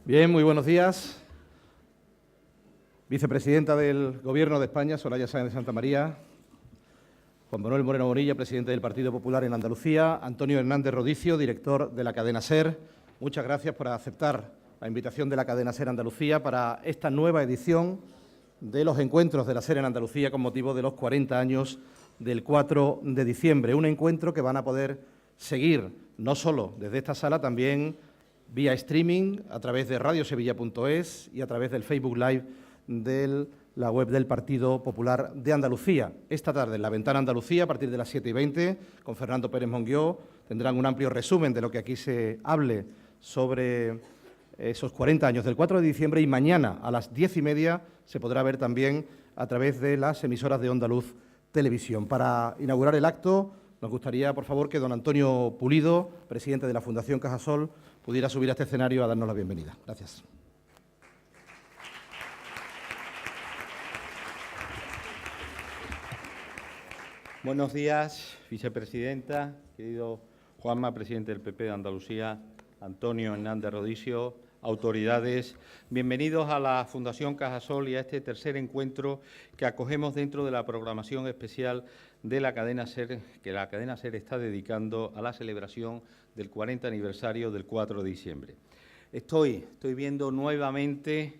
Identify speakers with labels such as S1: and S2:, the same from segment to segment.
S1: Bien, muy buenos días. Vicepresidenta del Gobierno de España, Soraya Sáenz de Santamaría, Juan Manuel Moreno Bonilla, presidente del Partido Popular en Andalucía, Antonio Hernández Rodicio, director de la cadena SER. Muchas gracias por aceptar la invitación de la cadena SER Andalucía para esta nueva edición de los encuentros de la SER en Andalucía con motivo de los 40 años del 4 de diciembre. Un encuentro que van a poder seguir no solo desde esta sala, también vía streaming a través de radiosevilla.es y a través del Facebook Live de la web del Partido Popular de Andalucía. Esta tarde en la Ventana Andalucía, a partir de las 7:20, con Fernando Pérez Monguió, tendrán un amplio resumen de lo que aquí se hable sobre esos 40 años del 4 de diciembre, y mañana a las 10:30 se podrá ver también a través de las emisoras de Onda Luz Televisión. Para inaugurar el acto, nos gustaría, por favor, que don Antonio Pulido, presidente de la Fundación Cajasol, pudiera subir a este escenario a darnos la bienvenida. Gracias.
S2: Buenos días, vicepresidenta, querido Juanma, presidente del PP de Andalucía, Antonio Hernández Rodicio, autoridades. Bienvenidos a la Fundación Cajasol y a este tercer encuentro que acogemos dentro de la programación especial de la cadena SER, que la cadena SER está dedicando a la celebración del 40 aniversario del 4 de diciembre. Estoy viendo nuevamente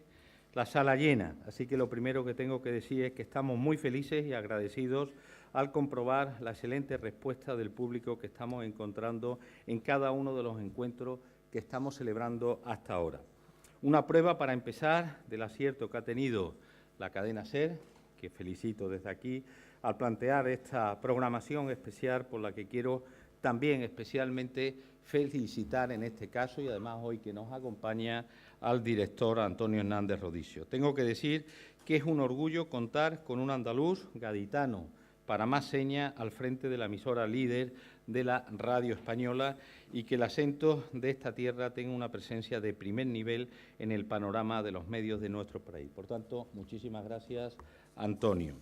S2: la sala llena, así que lo primero que tengo que decir es que estamos muy felices y agradecidos al comprobar la excelente respuesta del público que estamos encontrando en cada uno de los encuentros que estamos celebrando hasta ahora. Una prueba, para empezar, del acierto que ha tenido la cadena SER, que felicito desde aquí, al plantear esta programación especial, por la que quiero también especialmente felicitar en este caso, y además hoy que nos acompaña, al director Antonio Hernández Rodicio. Tengo que decir que es un orgullo contar con un andaluz gaditano, para más señas, al frente de la emisora líder de la radio española, y que el acento de esta tierra tenga una presencia de primer nivel en el panorama de los medios de nuestro país. Por tanto, muchísimas gracias, Antonio.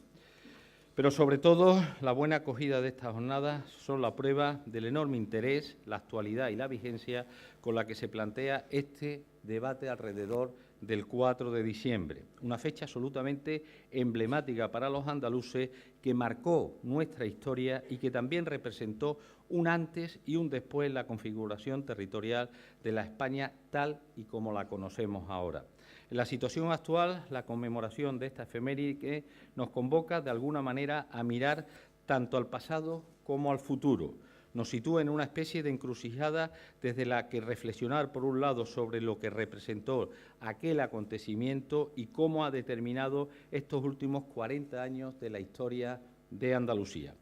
S2: Pero sobre todo, la buena acogida de esta jornada son la prueba del enorme interés, la actualidad y la vigencia con la que se plantea este debate alrededor del 4 de diciembre, una fecha absolutamente emblemática para los andaluces, que marcó nuestra historia y que también representó un antes y un después en la configuración territorial de la España tal y como la conocemos ahora. En la situación actual, la conmemoración de esta efeméride nos convoca de alguna manera a mirar tanto al pasado como al futuro. Nos sitúa en una especie de encrucijada desde la que reflexionar, por un lado, sobre lo que representó aquel acontecimiento y cómo ha determinado estos últimos 40 años de la historia de Andalucía,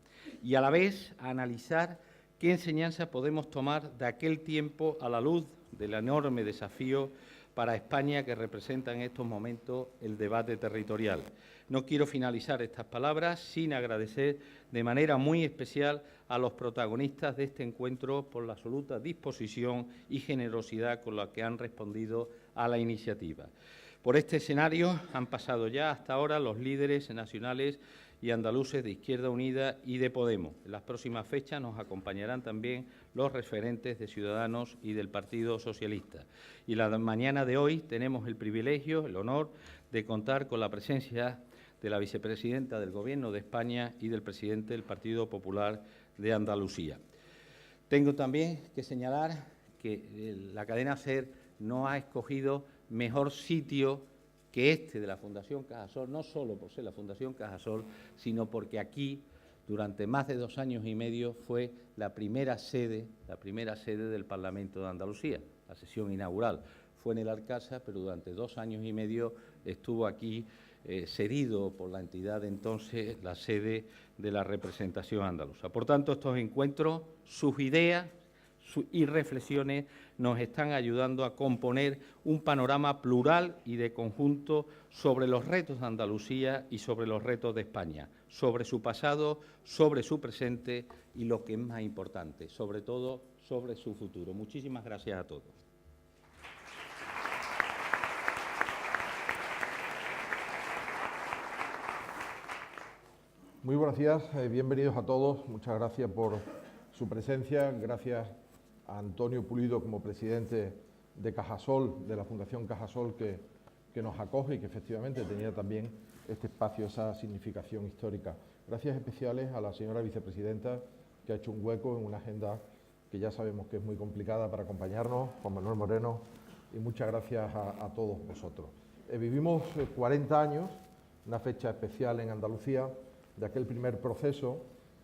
S2: y a la vez a analizar qué enseñanza podemos tomar de aquel tiempo a la luz del enorme desafío para España que representa en estos momentos el debate territorial. No quiero finalizar estas palabras sin agradecer de manera muy especial a los protagonistas de este encuentro por la absoluta disposición y generosidad con la que han respondido a la iniciativa. Por este escenario han pasado ya hasta ahora los líderes nacionales y andaluces de Izquierda Unida y de Podemos. En las próximas fechas nos acompañarán también los referentes de Ciudadanos y del Partido Socialista. Y la mañana de hoy tenemos el privilegio, el honor de contar con la presencia de la vicepresidenta del Gobierno de España y del presidente del Partido Popular de Andalucía. Tengo también que señalar que la cadena SER no ha escogido mejor sitio que este de la Fundación Cajasol, no solo por ser la Fundación Cajasol, sino porque aquí, durante más de 2 años y medio, fue la primera sede del Parlamento de Andalucía. La sesión inaugural fue en el Alcázar, pero durante 2 años y medio estuvo aquí cedido por la entidad de entonces, la sede de la representación andaluza. Por tanto, estos encuentros, sus ideas y reflexiones nos están ayudando a componer un panorama plural y de conjunto sobre los retos de Andalucía y sobre los retos de España, sobre su pasado, sobre su presente y, lo que es más importante, sobre todo sobre su futuro. Muchísimas gracias a todos.
S3: Muy buenos días, bienvenidos a todos. Muchas gracias por su presencia. Gracias a Antonio Pulido como presidente de Cajasol, de la Fundación Cajasol, que nos acoge y que efectivamente tenía también este espacio, esa significación histórica. Gracias especiales a la señora vicepresidenta, que ha hecho un hueco en una agenda que ya sabemos que es muy complicada para acompañarnos, Juan Manuel Moreno, y muchas gracias a todos vosotros. Vivimos 40 años, una fecha especial en Andalucía, de aquel primer proceso,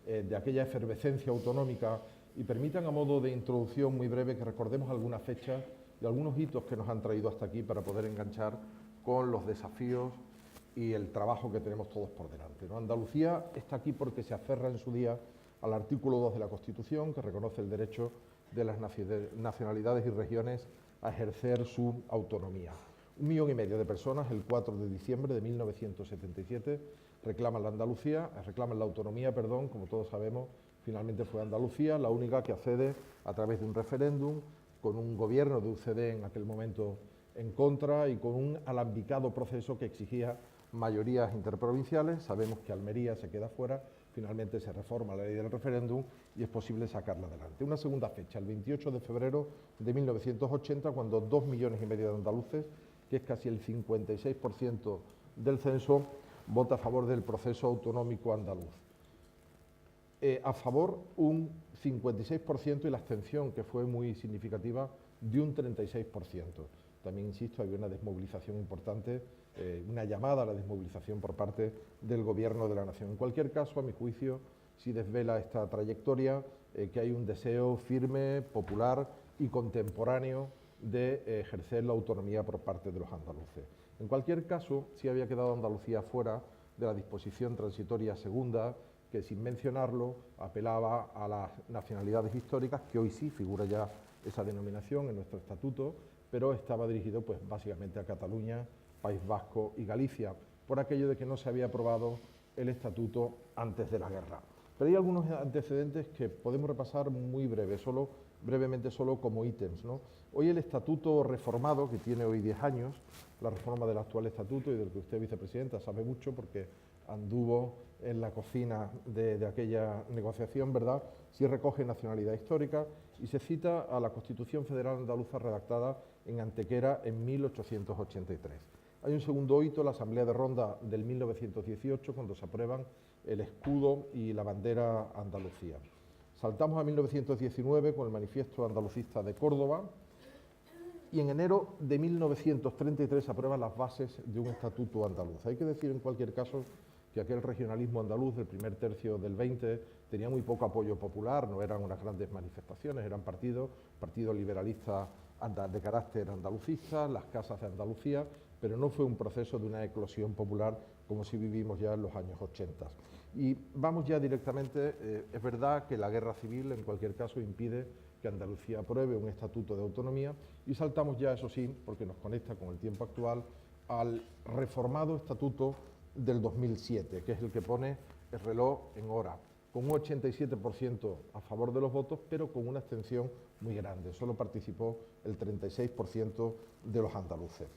S3: de aquella efervescencia autonómica, y permitan a modo de introducción muy breve que recordemos algunas fechas y algunos hitos que nos han traído hasta aquí para poder enganchar con los desafíos y el trabajo que tenemos todos por delante, ¿no? Andalucía está aquí porque se aferra en su día al artículo 2 de la Constitución, que reconoce el derecho de las nacionalidades y regiones a ejercer su autonomía. 1,5 millones de personas, el 4 de diciembre de 1977, reclaman la autonomía, como todos sabemos. Finalmente fue Andalucía la única que accede a través de un referéndum, con un gobierno de UCD en aquel momento en contra y con un alambicado proceso que exigía mayorías interprovinciales. Sabemos que Almería se queda fuera, finalmente se reforma la ley del referéndum y es posible sacarla adelante. Una segunda fecha, el 28 de febrero de 1980, cuando 2,5 millones de andaluces, que es casi el 56% del censo, vota a favor del proceso autonómico andaluz. A favor un 56% y la abstención, que fue muy significativa, de un 36%. También, insisto, había una desmovilización importante, una llamada a la desmovilización por parte del Gobierno de la Nación. En cualquier caso, a mi juicio, sí desvela esta trayectoria que hay un deseo firme, popular y contemporáneo de ejercer la autonomía por parte de los andaluces. En cualquier caso, sí había quedado Andalucía fuera de la disposición transitoria segunda, que sin mencionarlo apelaba a las nacionalidades históricas, que hoy sí figura ya esa denominación en nuestro estatuto, pero estaba dirigido pues básicamente a Cataluña, País Vasco y Galicia, por aquello de que no se había aprobado el estatuto antes de la guerra. Pero hay algunos antecedentes que podemos repasar muy brevemente solo como ítems, ¿no? Hoy el estatuto reformado, que tiene hoy 10 años, la reforma del actual estatuto y del que usted, vicepresidenta, sabe mucho porque anduvo en la cocina de aquella negociación, ¿verdad? Sí recoge nacionalidad histórica y se cita a la Constitución Federal Andaluza redactada en Antequera en 1883. Hay un segundo hito, la Asamblea de Ronda del 1918, cuando se aprueban el escudo y la bandera Andalucía. Saltamos a 1919 con el Manifiesto Andalucista de Córdoba y en enero de 1933 se aprueban las bases de un estatuto andaluz. Hay que decir en cualquier caso que aquel regionalismo andaluz del primer tercio del 20 tenía muy poco apoyo popular, no eran unas grandes manifestaciones, eran partidos liberalistas de carácter andalucista, las casas de Andalucía, pero no fue un proceso de una eclosión popular como si vivimos ya en los años 80. Y vamos ya directamente, es verdad que la guerra civil en cualquier caso impide que Andalucía apruebe un estatuto de autonomía y saltamos ya, eso sí, porque nos conecta con el tiempo actual, al reformado estatuto del 2007, que es el que pone el reloj en hora, con un 87% a favor de los votos, pero con una abstención muy grande. Solo participó el 36% de los andaluces.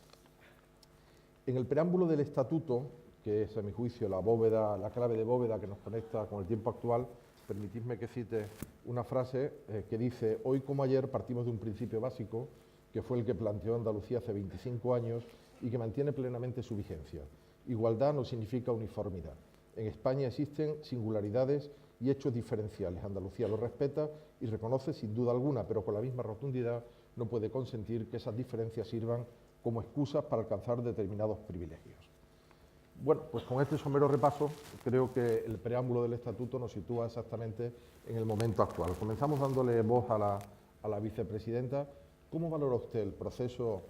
S3: En el preámbulo del estatuto, que es a mi juicio la clave de bóveda que nos conecta con el tiempo actual, permitidme que cite una frase que dice: hoy como ayer partimos de un principio básico, que fue el que planteó Andalucía hace 25 años y que mantiene plenamente su vigencia. Igualdad no significa uniformidad. En España existen singularidades y hechos diferenciales. Andalucía lo respeta y reconoce sin duda alguna, pero con la misma rotundidad no puede consentir que esas diferencias sirvan como excusas para alcanzar determinados privilegios. Bueno, pues con este somero repaso creo que el preámbulo del estatuto nos sitúa exactamente en el momento actual. Comenzamos dándole voz a la vicepresidenta. ¿Cómo valora usted el proceso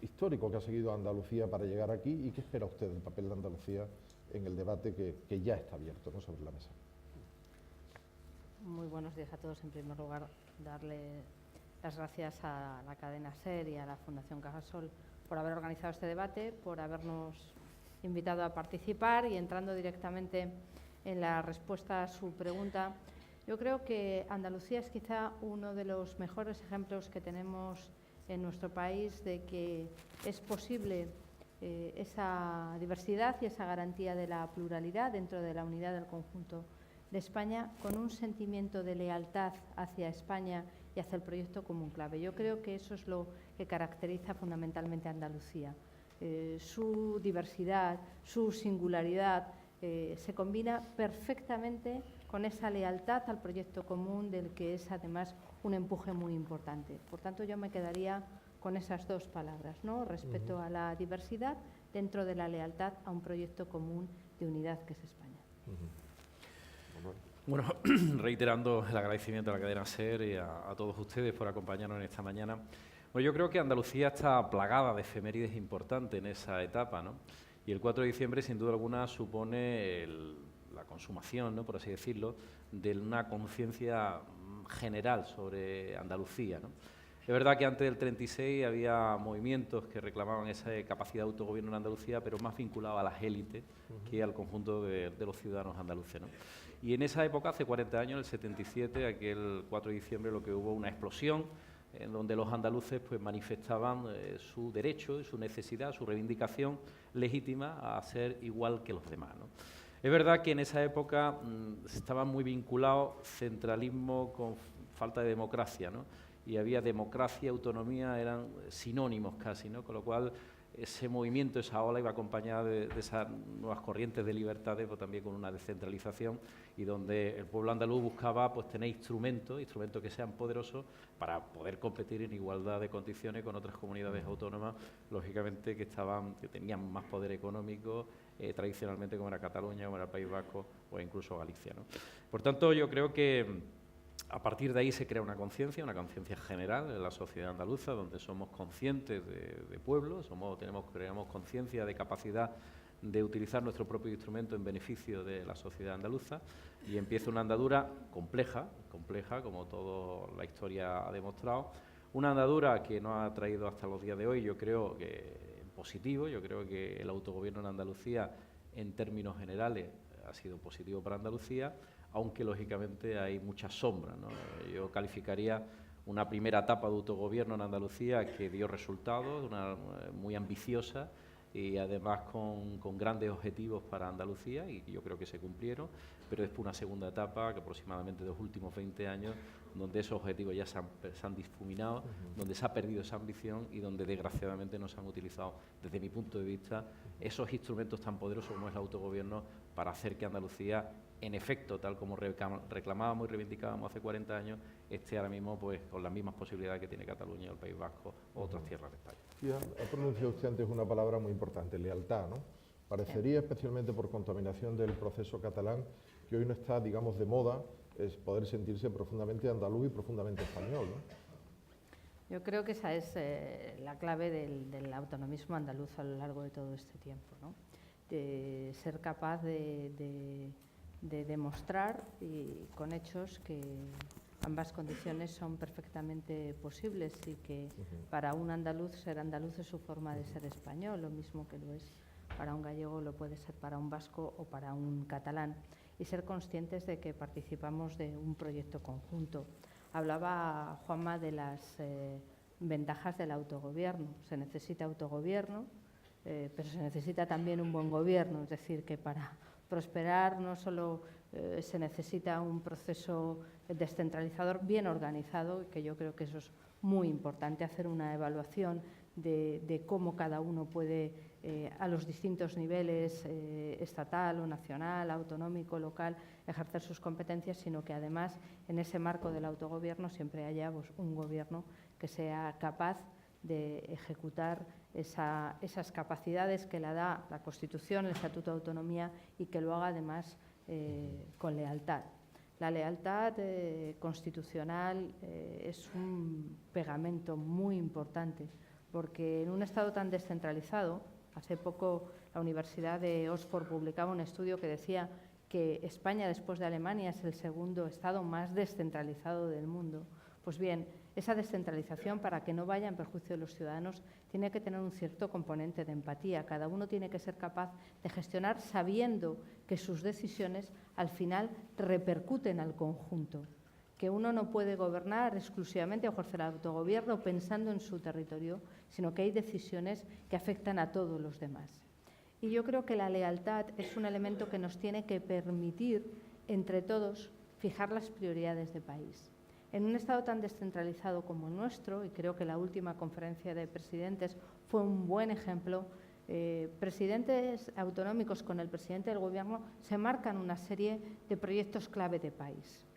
S3: histórico que ha seguido Andalucía para llegar aquí y qué espera usted del papel de Andalucía en el debate que ya está abierto, ¿no?, sobre la mesa?
S4: Muy buenos días a todos. En primer lugar, darle las gracias a la cadena SER y a la Fundación Cajasol por haber organizado este debate, por habernos invitado a participar y entrando directamente en la respuesta a su pregunta. Yo creo que Andalucía es quizá uno de los mejores ejemplos que tenemos en nuestro país de que es posible esa diversidad y esa garantía de la pluralidad dentro de la unidad del conjunto de España con un sentimiento de lealtad hacia España y hacia el proyecto común clave. Yo creo que eso es lo que caracteriza fundamentalmente a Andalucía. Su diversidad, su singularidad se combina perfectamente con esa lealtad al proyecto común, del que es además un empuje muy importante. Por tanto, yo me quedaría con esas dos palabras, ¿no? Respeto a la diversidad dentro de la lealtad a un proyecto común de unidad que es España.
S5: Bueno, reiterando el agradecimiento a la cadena SER y a todos ustedes por acompañarnos en esta mañana. Bueno, yo creo que Andalucía está plagada de efemérides importantes en esa etapa, ¿no? Y el 4 de diciembre, sin duda alguna, supone la consumación, ¿no?, por así decirlo, de una conciencia general sobre Andalucía, ¿no? Es verdad que antes del 36 había movimientos que reclamaban esa capacidad de autogobierno en Andalucía, pero más vinculado a las élites que al conjunto de los ciudadanos andaluces, ¿no? Y en esa época, hace 40 años, el 77, aquel 4 de diciembre, lo que hubo una explosión en donde los andaluces pues manifestaban su derecho y su necesidad, su reivindicación legítima a ser igual que los demás, ¿no? Es verdad que en esa época estaban muy vinculados centralismo con falta de democracia, ¿no? Y había democracia y autonomía, eran sinónimos casi, ¿no? Con lo cual ese movimiento, esa ola iba acompañada de esas nuevas corrientes de libertades, pero también con una descentralización, y donde el pueblo andaluz buscaba pues tener instrumentos que sean poderosos para poder competir en igualdad de condiciones con otras comunidades autónomas, lógicamente que tenían más poder económico, tradicionalmente, como era Cataluña, como era el País Vasco o incluso Galicia, ¿no? Por tanto, yo creo que a partir de ahí se crea una conciencia general en la sociedad andaluza, donde somos conscientes de pueblo, creamos conciencia de capacidad de utilizar nuestro propio instrumento en beneficio de la sociedad andaluza, y empieza una andadura compleja, como toda la historia ha demostrado, una andadura que nos ha traído hasta los días de hoy, yo creo que positivo. Yo creo que el autogobierno en Andalucía, en términos generales, ha sido positivo para Andalucía, aunque lógicamente hay muchas sombras, ¿no? Yo calificaría una primera etapa de autogobierno en Andalucía que dio resultados, muy ambiciosa y además con grandes objetivos para Andalucía, y yo creo que se cumplieron, pero después una segunda etapa, que aproximadamente de los últimos 20 años, donde esos objetivos ya se han difuminado, donde se ha perdido esa ambición y donde desgraciadamente no se han utilizado, desde mi punto de vista, esos instrumentos tan poderosos como es el autogobierno para hacer que Andalucía, en efecto, tal como reclamábamos y reivindicábamos hace 40 años, esté ahora mismo pues con las mismas posibilidades que tiene Cataluña, el País Vasco o otras tierras de España.
S3: Sí, ha pronunciado usted antes una palabra muy importante, lealtad, ¿no? Parecería, especialmente por contaminación del proceso catalán, que hoy no está, digamos, de moda es poder sentirse profundamente andaluz y profundamente español, ¿no?
S4: Yo creo que esa es la clave del autonomismo andaluz a lo largo de todo este tiempo, ¿no? De ser capaz de demostrar y con hechos que ambas condiciones son perfectamente posibles, y que para un andaluz ser andaluz es su forma de ser español, lo mismo que lo es para un gallego, lo puede ser para un vasco o para un catalán, y ser conscientes de que participamos de un proyecto conjunto. Hablaba Juanma de las ventajas del autogobierno. Se necesita autogobierno, pero se necesita también un buen gobierno, es decir, que para prosperar no solo se necesita un proceso descentralizador bien organizado, que yo creo que eso es muy importante, hacer una evaluación de cómo cada uno puede, a los distintos niveles, estatal o nacional, autonómico, local, ejercer sus competencias, sino que además en ese marco del autogobierno siempre haya pues, un gobierno que sea capaz de ejecutar esas capacidades que la da la Constitución, el Estatuto de Autonomía, y que lo haga además con lealtad. La lealtad constitucional es un pegamento muy importante, porque en un Estado tan descentralizado, hace poco la Universidad de Oxford publicaba un estudio que decía que España, después de Alemania, es el segundo Estado más descentralizado del mundo. Pues bien, esa descentralización, para que no vaya en perjuicio de los ciudadanos, tiene que tener un cierto componente de empatía. Cada uno tiene que ser capaz de gestionar sabiendo que sus decisiones al final repercuten al conjunto, que uno no puede gobernar exclusivamente o ejercer el autogobierno pensando en su territorio, sino que hay decisiones que afectan a todos los demás. Y yo creo que la lealtad es un elemento que nos tiene que permitir entre todos, fijar las prioridades de país. En un Estado tan descentralizado como el nuestro, y creo que la última conferencia de presidentes fue un buen ejemplo, presidentes autonómicos con el presidente del Gobierno se marcan una serie de proyectos clave de país.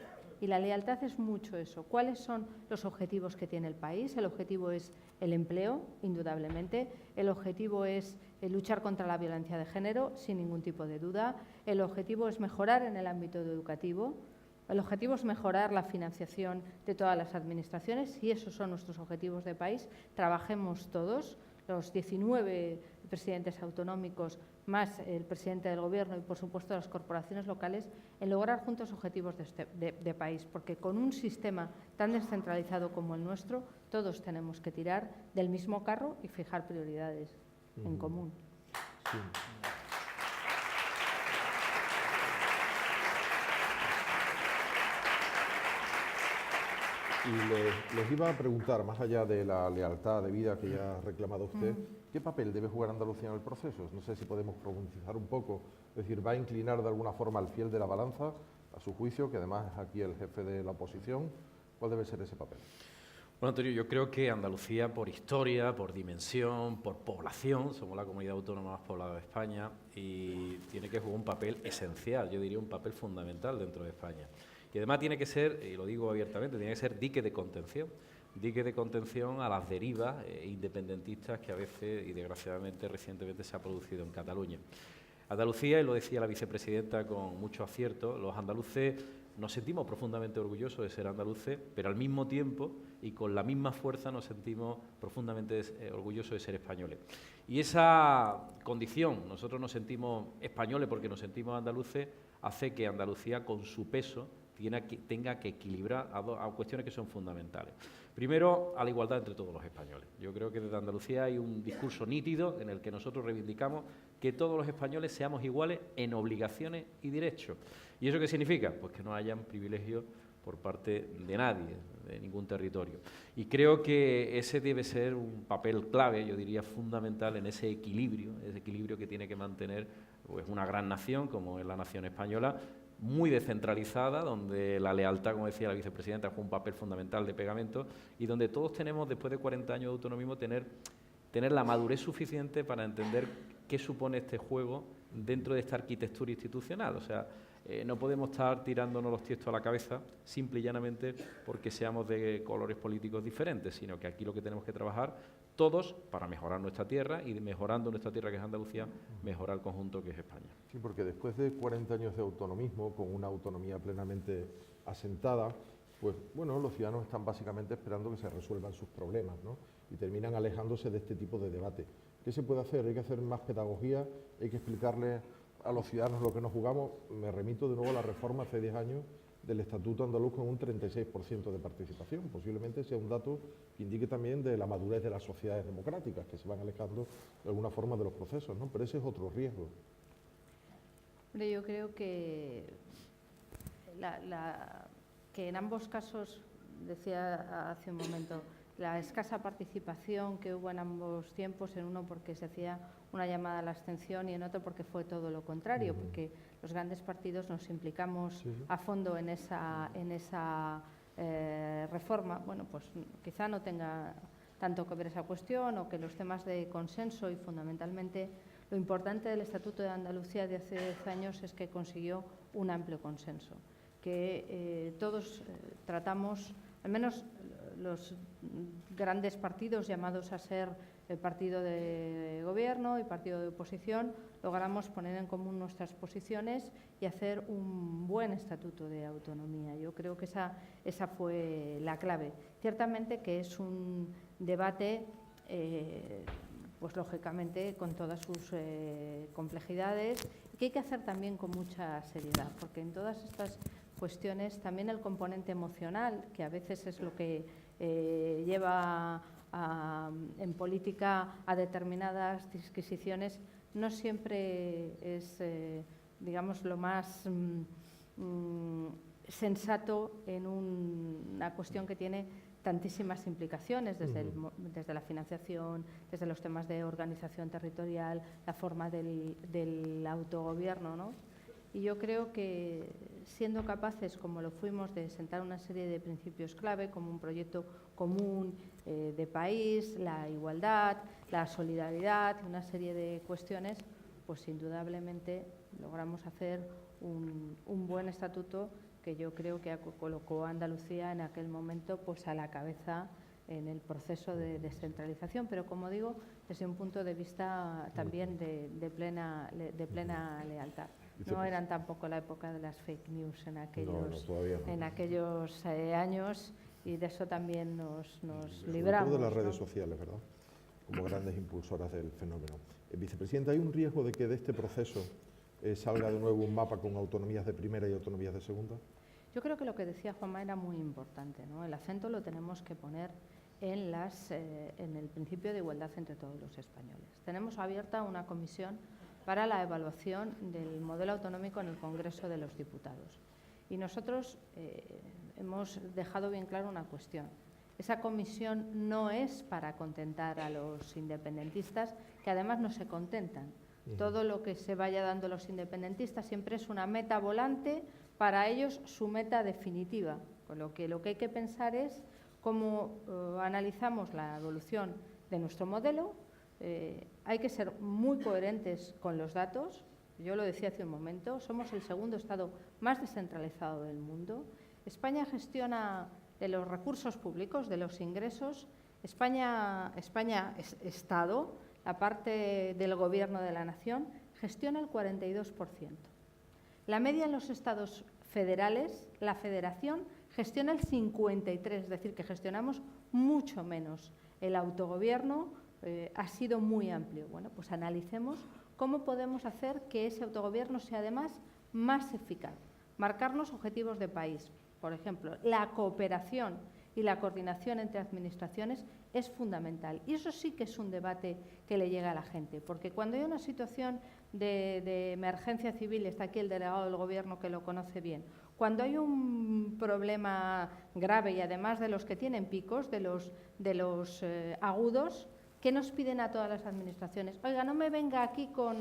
S4: Y la lealtad es mucho eso. ¿Cuáles son los objetivos que tiene el país? El objetivo es el empleo, indudablemente. El objetivo es luchar contra la violencia de género, sin ningún tipo de duda. El objetivo es mejorar en el ámbito educativo. El objetivo es mejorar la financiación de todas las administraciones y esos son nuestros objetivos de país. Trabajemos todos, los 19 presidentes autonómicos, más el presidente del Gobierno y, por supuesto, las corporaciones locales, en lograr juntos objetivos de país, porque con un sistema tan descentralizado como el nuestro, todos tenemos que tirar del mismo carro y fijar prioridades en común.
S3: Sí. Y les iba a preguntar, más allá de la lealtad de vida que ya ha reclamado usted, ¿qué papel debe jugar Andalucía en el proceso? No sé si podemos profundizar un poco, es decir, ¿va a inclinar de alguna forma al fiel de la balanza, a su juicio, que además es aquí el jefe de la oposición? ¿Cuál debe ser ese papel?
S5: Bueno, Antonio, yo creo que Andalucía, por historia, por dimensión, por población, somos la comunidad autónoma más poblada de España y tiene que jugar un papel esencial, yo diría un papel fundamental dentro de España. Y además tiene que ser, y lo digo abiertamente, tiene que ser dique de contención a las derivas independentistas que a veces, y desgraciadamente recientemente, se ha producido en Cataluña. Andalucía, y lo decía la vicepresidenta con mucho acierto, los andaluces nos sentimos profundamente orgullosos de ser andaluces, pero al mismo tiempo y con la misma fuerza nos sentimos profundamente orgullosos de ser españoles. Y esa condición, nosotros nos sentimos españoles porque nos sentimos andaluces, hace que Andalucía, con su peso, tenga que equilibrar a cuestiones que son fundamentales. Primero, a la igualdad entre todos los españoles. Yo creo que desde Andalucía hay un discurso nítido en el que nosotros reivindicamos que todos los españoles seamos iguales en obligaciones y derechos. ¿Y eso qué significa? Pues que no hayan privilegios por parte de nadie, de ningún territorio. Y creo que ese debe ser un papel clave, yo diría fundamental, en ese equilibrio que tiene que mantener pues, una gran nación como es la nación española, muy descentralizada, donde la lealtad, como decía la vicepresidenta, juega un papel fundamental de pegamento y donde todos tenemos, después de 40 años de autonomismo, tener la madurez suficiente para entender qué supone este juego dentro de esta arquitectura institucional. O sea, no podemos estar tirándonos los tiestos a la cabeza simple y llanamente porque seamos de colores políticos diferentes, sino que aquí lo que tenemos que trabajar todos para mejorar nuestra tierra y mejorando nuestra tierra, que es Andalucía, mejorar el conjunto que es España.
S3: Sí, porque después de 40 años de autonomismo, con una autonomía plenamente asentada, pues bueno, los ciudadanos están básicamente esperando que se resuelvan sus problemas, ¿no? Y terminan alejándose de este tipo de debate. ¿Qué se puede hacer? Hay que hacer más pedagogía, hay que explicarle a los ciudadanos lo que nos jugamos. Me remito de nuevo a la reforma hace 10 años del Estatuto Andaluz con un 36% de participación. Posiblemente sea un dato que indique también de la madurez de las sociedades democráticas, que se van alejando de alguna forma de los procesos, ¿no? Pero ese es otro riesgo.
S4: Yo creo que, que en ambos casos, decía hace un momento, la escasa participación que hubo en ambos tiempos, en uno porque se hacía una llamada a la abstención y en otro porque fue todo lo contrario, porque los grandes partidos nos implicamos a fondo en esa reforma. Bueno, pues quizá no tenga tanto que ver esa cuestión o que los temas de consenso y fundamentalmente lo importante del Estatuto de Andalucía de hace 10 años es que consiguió un amplio consenso, que todos tratamos, al menos los grandes partidos llamados a ser el partido de gobierno y partido de oposición, logramos poner en común nuestras posiciones y hacer un buen estatuto de autonomía. Yo creo que esa fue la clave. Ciertamente que es un debate, pues lógicamente con todas sus complejidades, y que hay que hacer también con mucha seriedad, porque en todas estas cuestiones también el componente emocional, que a veces es lo que lleva en política a determinadas disquisiciones, no siempre es, digamos, lo más sensato en una cuestión que tiene tantísimas implicaciones, desde la financiación, desde los temas de organización territorial, la forma del autogobierno, ¿no? Y yo creo que siendo capaces, como lo fuimos, de sentar una serie de principios clave, como un proyecto común de país, la igualdad, la solidaridad, una serie de cuestiones, pues indudablemente logramos hacer un buen estatuto que yo creo que colocó a Andalucía en aquel momento pues a la cabeza en el proceso de descentralización, pero como digo, desde un punto de vista también de plena lealtad. No eran tampoco la época de las fake news en aquellos años, y de eso también nos libramos.
S3: Sobre todo de las redes sociales, ¿verdad? Como grandes impulsoras del fenómeno. Vicepresidenta, ¿hay un riesgo de que de este proceso salga de nuevo un mapa con autonomías de primera y autonomías de segunda?
S4: Yo creo que lo que decía Juanma era muy importante, ¿no? El acento lo tenemos que poner en el principio de igualdad entre todos los españoles. Tenemos abierta una comisión para la evaluación del modelo autonómico en el Congreso de los Diputados. Y nosotros hemos dejado bien claro una cuestión. Esa comisión no es para contentar a los independentistas, que además no se contentan. Todo lo que se vaya dando los independentistas siempre es una meta volante, para ellos su meta definitiva. Con lo que hay que pensar es cómo analizamos la evolución de nuestro modelo. Hay que ser muy coherentes con los datos. Yo lo decía hace un momento, somos el segundo Estado más descentralizado del mundo. España gestiona de los recursos públicos, de los ingresos. España es Estado, la parte del Gobierno de la Nación, gestiona el 42%. La media en los estados federales, la Federación, gestiona el 53%, es decir, que gestionamos mucho menos. El autogobierno ha sido muy amplio. Bueno, pues analicemos cómo podemos hacer que ese autogobierno sea además más eficaz. Marcarnos objetivos de país. Por ejemplo, la cooperación y la coordinación entre administraciones es fundamental. Y eso sí que es un debate que le llega a la gente, porque cuando hay una situación de emergencia civil, está aquí el delegado del Gobierno que lo conoce bien, cuando hay un problema grave y además de los que tienen picos, de los agudos, ¿qué nos piden a todas las administraciones? Oiga, no me venga aquí con...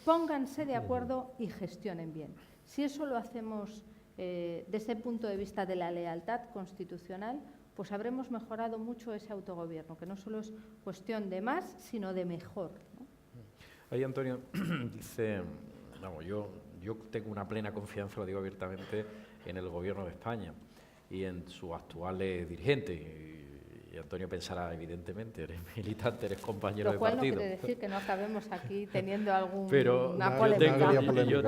S4: Pónganse de acuerdo y gestionen bien. Si eso lo hacemos desde el punto de vista de la lealtad constitucional, pues habremos mejorado mucho ese autogobierno, que no solo es cuestión de más, sino de mejor, ¿no?
S5: Ahí Antonio dice, vamos, yo tengo una plena confianza, lo digo abiertamente, en el Gobierno de España y en sus actuales dirigentes. Y Antonio pensará, evidentemente, eres militante, eres compañero de partido.
S4: Lo cual no quiere decir que no acabemos aquí teniendo alguna
S5: polémica. Yo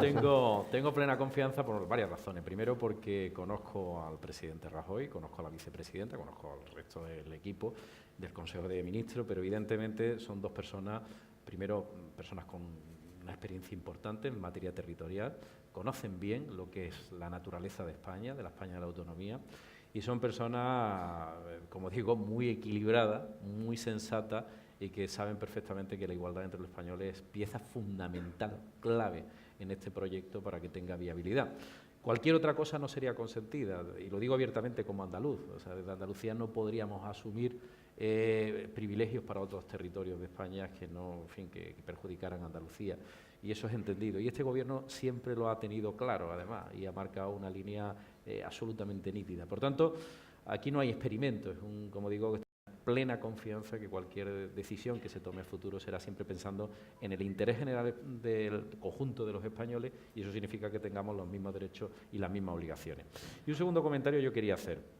S5: tengo plena confianza por varias razones. Primero, porque conozco al presidente Rajoy, conozco a la vicepresidenta, conozco al resto del equipo del Consejo de Ministros, pero evidentemente son dos personas, primero, personas con una experiencia importante en materia territorial, conocen bien lo que es la naturaleza de España, de la España de la autonomía, y son personas, como digo, muy equilibradas, muy sensatas y que saben perfectamente que la igualdad entre los españoles es pieza fundamental, clave en este proyecto para que tenga viabilidad. Cualquier otra cosa no sería consentida, y lo digo abiertamente como andaluz. O sea, desde Andalucía no podríamos asumir privilegios para otros territorios de España que no, en fin, que perjudicaran a Andalucía. Y eso es entendido. Y este Gobierno siempre lo ha tenido claro, además, y ha marcado una línea absolutamente nítida. Por tanto, aquí no hay experimentos. Como digo, plena confianza que cualquier decisión que se tome en el futuro será siempre pensando en el interés general del conjunto de los españoles, y eso significa que tengamos los mismos derechos y las mismas obligaciones. Y un segundo comentario yo quería hacer.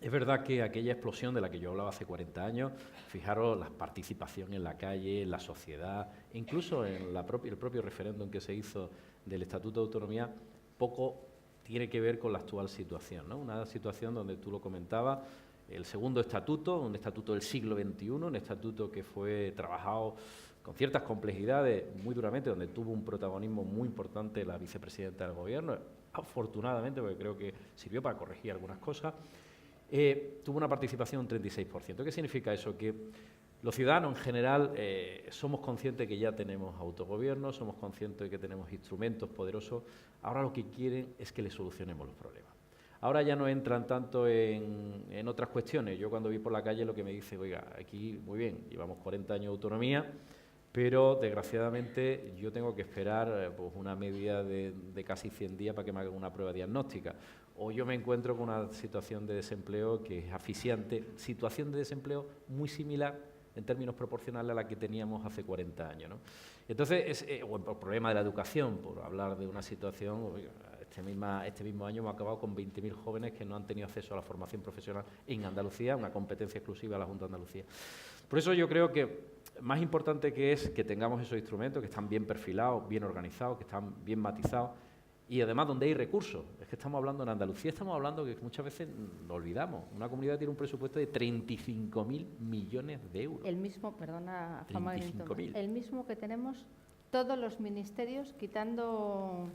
S5: Es verdad que aquella explosión de la que yo hablaba hace 40 años, fijaros la participación en la calle, en la sociedad, incluso en el propio referéndum que se hizo del Estatuto de Autonomía, poco tiene que ver con la actual situación, ¿no? Una situación donde tú lo comentabas, el segundo estatuto, un estatuto del siglo XXI, un estatuto que fue trabajado con ciertas complejidades, muy duramente, donde tuvo un protagonismo muy importante la vicepresidenta del Gobierno, afortunadamente, porque creo que sirvió para corregir algunas cosas. Tuvo una participación de un 36%. ¿Qué significa eso? Que los ciudadanos en general somos conscientes de que ya tenemos autogobierno, somos conscientes de que tenemos instrumentos poderosos. Ahora lo que quieren es que les solucionemos los problemas. Ahora ya no entran tanto en otras cuestiones. Yo cuando vi por la calle lo que me dice, oiga, aquí muy bien, llevamos 40 años de autonomía, pero desgraciadamente yo tengo que esperar pues, una media de casi 100 días para que me hagan una prueba diagnóstica. O yo me encuentro con una situación de desempleo que es asfixiante, situación de desempleo muy similar en términos proporcionales a la que teníamos hace 40 años, ¿no? Entonces, o el problema de la educación, por hablar de una situación, este mismo año hemos acabado con 20.000 jóvenes que no han tenido acceso a la formación profesional en Andalucía, una competencia exclusiva de la Junta de Andalucía. Por eso yo creo que más importante que es que tengamos esos instrumentos que están bien perfilados, bien organizados, que están bien matizados y además donde hay recursos. Es que estamos hablando en Andalucía, estamos hablando que muchas veces lo olvidamos. Una comunidad tiene un presupuesto de 35.000 millones de euros.
S4: El mismo, perdona, Juanma,
S5: 35.000.
S4: el mismo que tenemos todos los ministerios, quitando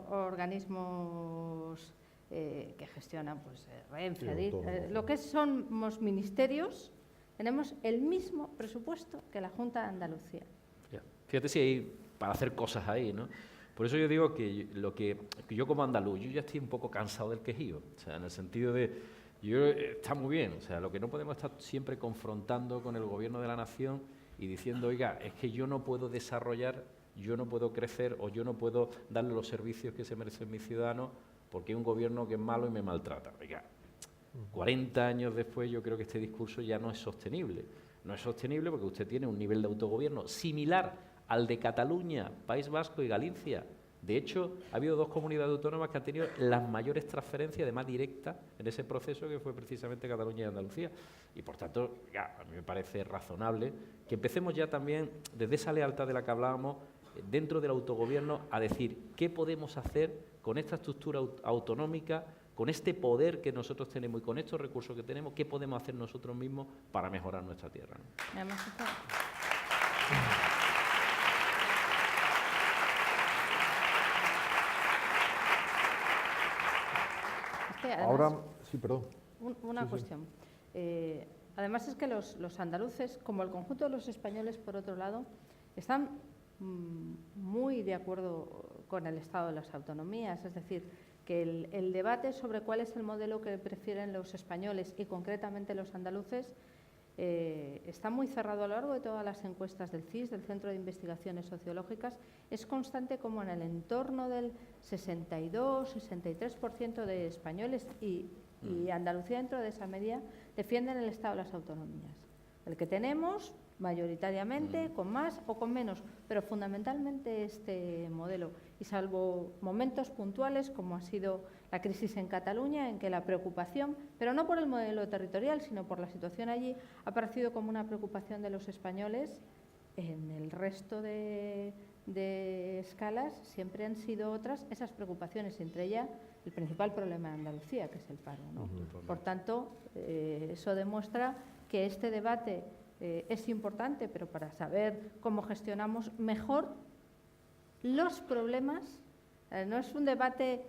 S4: organismos que gestionan, pues Renfe, Adif, lo que somos ministerios, tenemos el mismo presupuesto que la Junta de Andalucía.
S5: Ya. Fíjate si hay para hacer cosas ahí, ¿no? Por eso yo digo que yo como andaluz, yo ya estoy un poco cansado del quejío, o sea, en el sentido de, está muy bien, o sea, lo que no podemos estar siempre confrontando con el gobierno de la nación y diciendo, oiga, es que yo no puedo desarrollar, yo no puedo crecer o yo no puedo darle los servicios que se merecen mis ciudadanos porque hay un gobierno que es malo y me maltrata. Oiga, 40 años después yo creo que este discurso ya no es sostenible. No es sostenible porque usted tiene un nivel de autogobierno similar al de Cataluña, País Vasco y Galicia. De hecho, ha habido 2 comunidades autónomas que han tenido las mayores transferencias, además directas, en ese proceso que fue precisamente Cataluña y Andalucía. Y, por tanto, ya, a mí me parece razonable que empecemos ya también, desde esa lealtad de la que hablábamos, dentro del autogobierno, a decir qué podemos hacer con esta estructura autonómica, con este poder que nosotros tenemos y con estos recursos que tenemos, qué podemos hacer nosotros mismos para mejorar nuestra tierra, ¿no?
S4: Además,
S3: ahora, sí, perdón.
S4: Una
S3: Sí.
S4: cuestión. Además es que los andaluces, como el conjunto de los españoles, por otro lado, están muy de acuerdo con el estado de las autonomías. Es decir, que el debate sobre cuál es el modelo que prefieren los españoles y concretamente los andaluces está muy cerrado a lo largo de todas las encuestas del CIS, del Centro de Investigaciones Sociológicas. Es constante como en el entorno del 62-63% de españoles y Andalucía dentro de esa media defienden el estado de las autonomías. El que tenemos mayoritariamente, con más o con menos, pero fundamentalmente este modelo. Y salvo momentos puntuales, como ha sido la crisis en Cataluña, en que la preocupación, pero no por el modelo territorial, sino por la situación allí, ha aparecido como una preocupación de los españoles. En el resto de escalas siempre han sido otras esas preocupaciones, entre ellas el principal problema de Andalucía, que es el paro, ¿no? Por tanto, eso demuestra que este debate es importante, pero para saber cómo gestionamos mejor los problemas. No es un debate,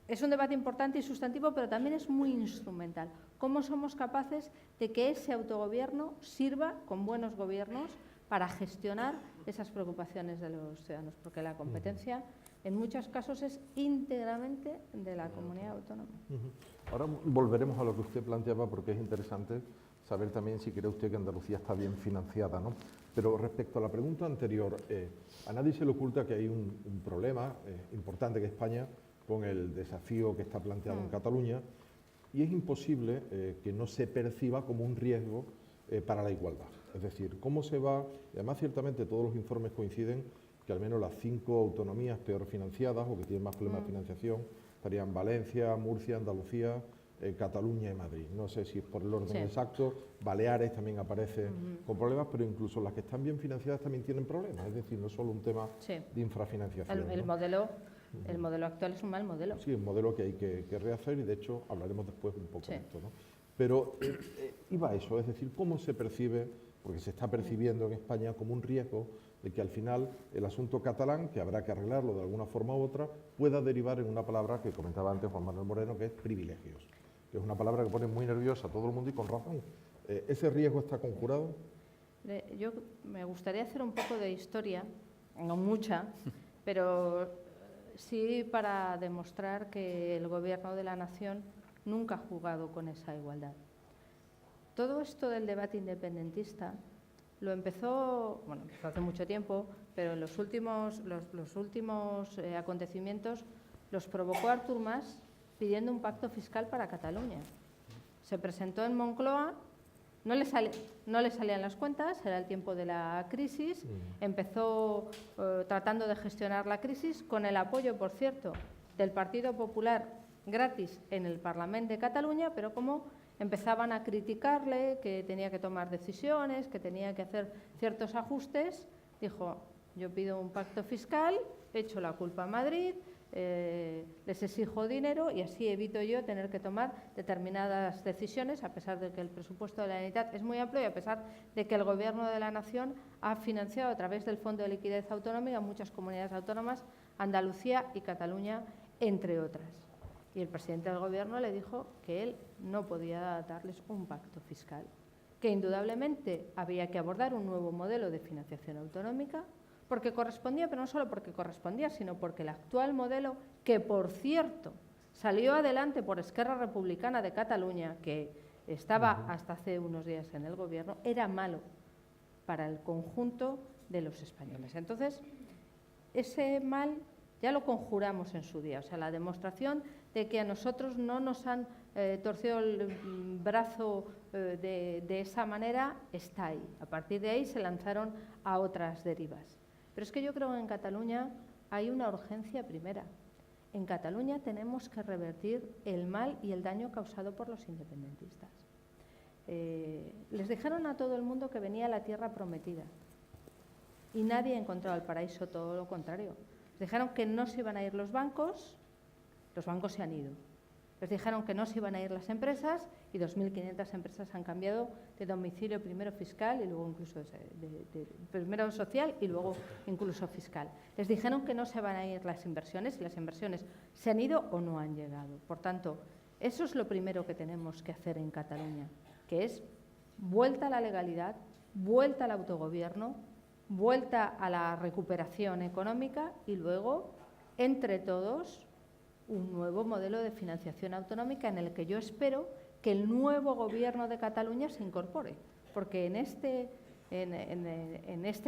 S4: es un debate importante y sustantivo, pero también es muy instrumental. ¿Cómo somos capaces de que ese autogobierno sirva con buenos gobiernos para gestionar esas preocupaciones de los ciudadanos? Porque la competencia en muchos casos es íntegramente de la comunidad autónoma.
S3: Ahora volveremos a lo que usted planteaba porque es interesante saber también si cree usted que Andalucía está bien financiada, ¿no? Pero respecto a la pregunta anterior, a nadie se le oculta que hay un problema importante que España con el desafío que está planteado en Cataluña y es imposible que no se perciba como un riesgo para la igualdad. Es decir, cómo se va, y además ciertamente todos los informes coinciden que al menos las 5 autonomías peor financiadas o que tienen más problemas de financiación estarían Valencia, Murcia, Andalucía, Cataluña y Madrid. No sé si es por el orden exacto, Baleares también aparece con problemas, pero incluso las que están bien financiadas también tienen problemas, es decir, no es solo un tema de infrafinanciación.
S4: El modelo actual es un mal modelo.
S3: Sí, un modelo que hay que rehacer y de hecho hablaremos después un poco de esto, ¿no? Pero iba a eso, es decir, cómo se percibe, porque se está percibiendo en España como un riesgo de que al final el asunto catalán, que habrá que arreglarlo de alguna forma u otra, pueda derivar en una palabra que comentaba antes Juan Manuel Moreno, que es privilegios, que es una palabra que pone muy nerviosa a todo el mundo y con razón. ¿Ese riesgo está conjurado?
S4: Yo me gustaría hacer un poco de historia, no mucha, pero sí para demostrar que el Gobierno de la Nación nunca ha jugado con esa igualdad. Todo esto del debate independentista lo empezó hace mucho tiempo, pero los últimos acontecimientos los provocó Artur Mas pidiendo un pacto fiscal para Cataluña. Se presentó en Moncloa, no le salían las cuentas, era el tiempo de la crisis, empezó tratando de gestionar la crisis con el apoyo, por cierto, del Partido Popular gratis en el Parlament de Cataluña, pero como empezaban a criticarle que tenía que tomar decisiones, que tenía que hacer ciertos ajustes, dijo, yo pido un pacto fiscal, echo la culpa a Madrid, les exijo dinero y así evito yo tener que tomar determinadas decisiones, a pesar de que el presupuesto de la Generalitat es muy amplio y a pesar de que el Gobierno de la Nación ha financiado a través del Fondo de Liquidez Autonómica muchas comunidades autónomas, Andalucía y Cataluña, entre otras. Y el presidente del Gobierno le dijo que él no podía darles un pacto fiscal, que indudablemente había que abordar un nuevo modelo de financiación autonómica, porque correspondía, pero no solo porque correspondía, sino porque el actual modelo, que por cierto salió adelante por Esquerra Republicana de Cataluña, que estaba hasta hace unos días en el Gobierno, era malo para el conjunto de los españoles. Entonces, ese mal ya lo conjuramos en su día, o sea, la demostración de que a nosotros no nos han torcido el brazo de esa manera está ahí. A partir de ahí se lanzaron a otras derivas. Pero es que yo creo que en Cataluña hay una urgencia primera. En Cataluña tenemos que revertir el mal y el daño causado por los independentistas. Les dijeron a todo el mundo que venía la tierra prometida y nadie ha encontrado el paraíso, todo lo contrario. Les dijeron que no se iban a ir los bancos se han ido. Les dijeron que no se iban a ir las empresas y 2.500 empresas han cambiado de domicilio primero fiscal y luego incluso primero social y luego incluso fiscal. Les dijeron que no se van a ir las inversiones y las inversiones se han ido o no han llegado. Por tanto, eso es lo primero que tenemos que hacer en Cataluña, que es vuelta a la legalidad, vuelta al autogobierno, vuelta a la recuperación económica y luego, entre todos, un nuevo modelo de financiación autonómica en el que yo espero que el nuevo Gobierno de Cataluña se incorpore, porque en este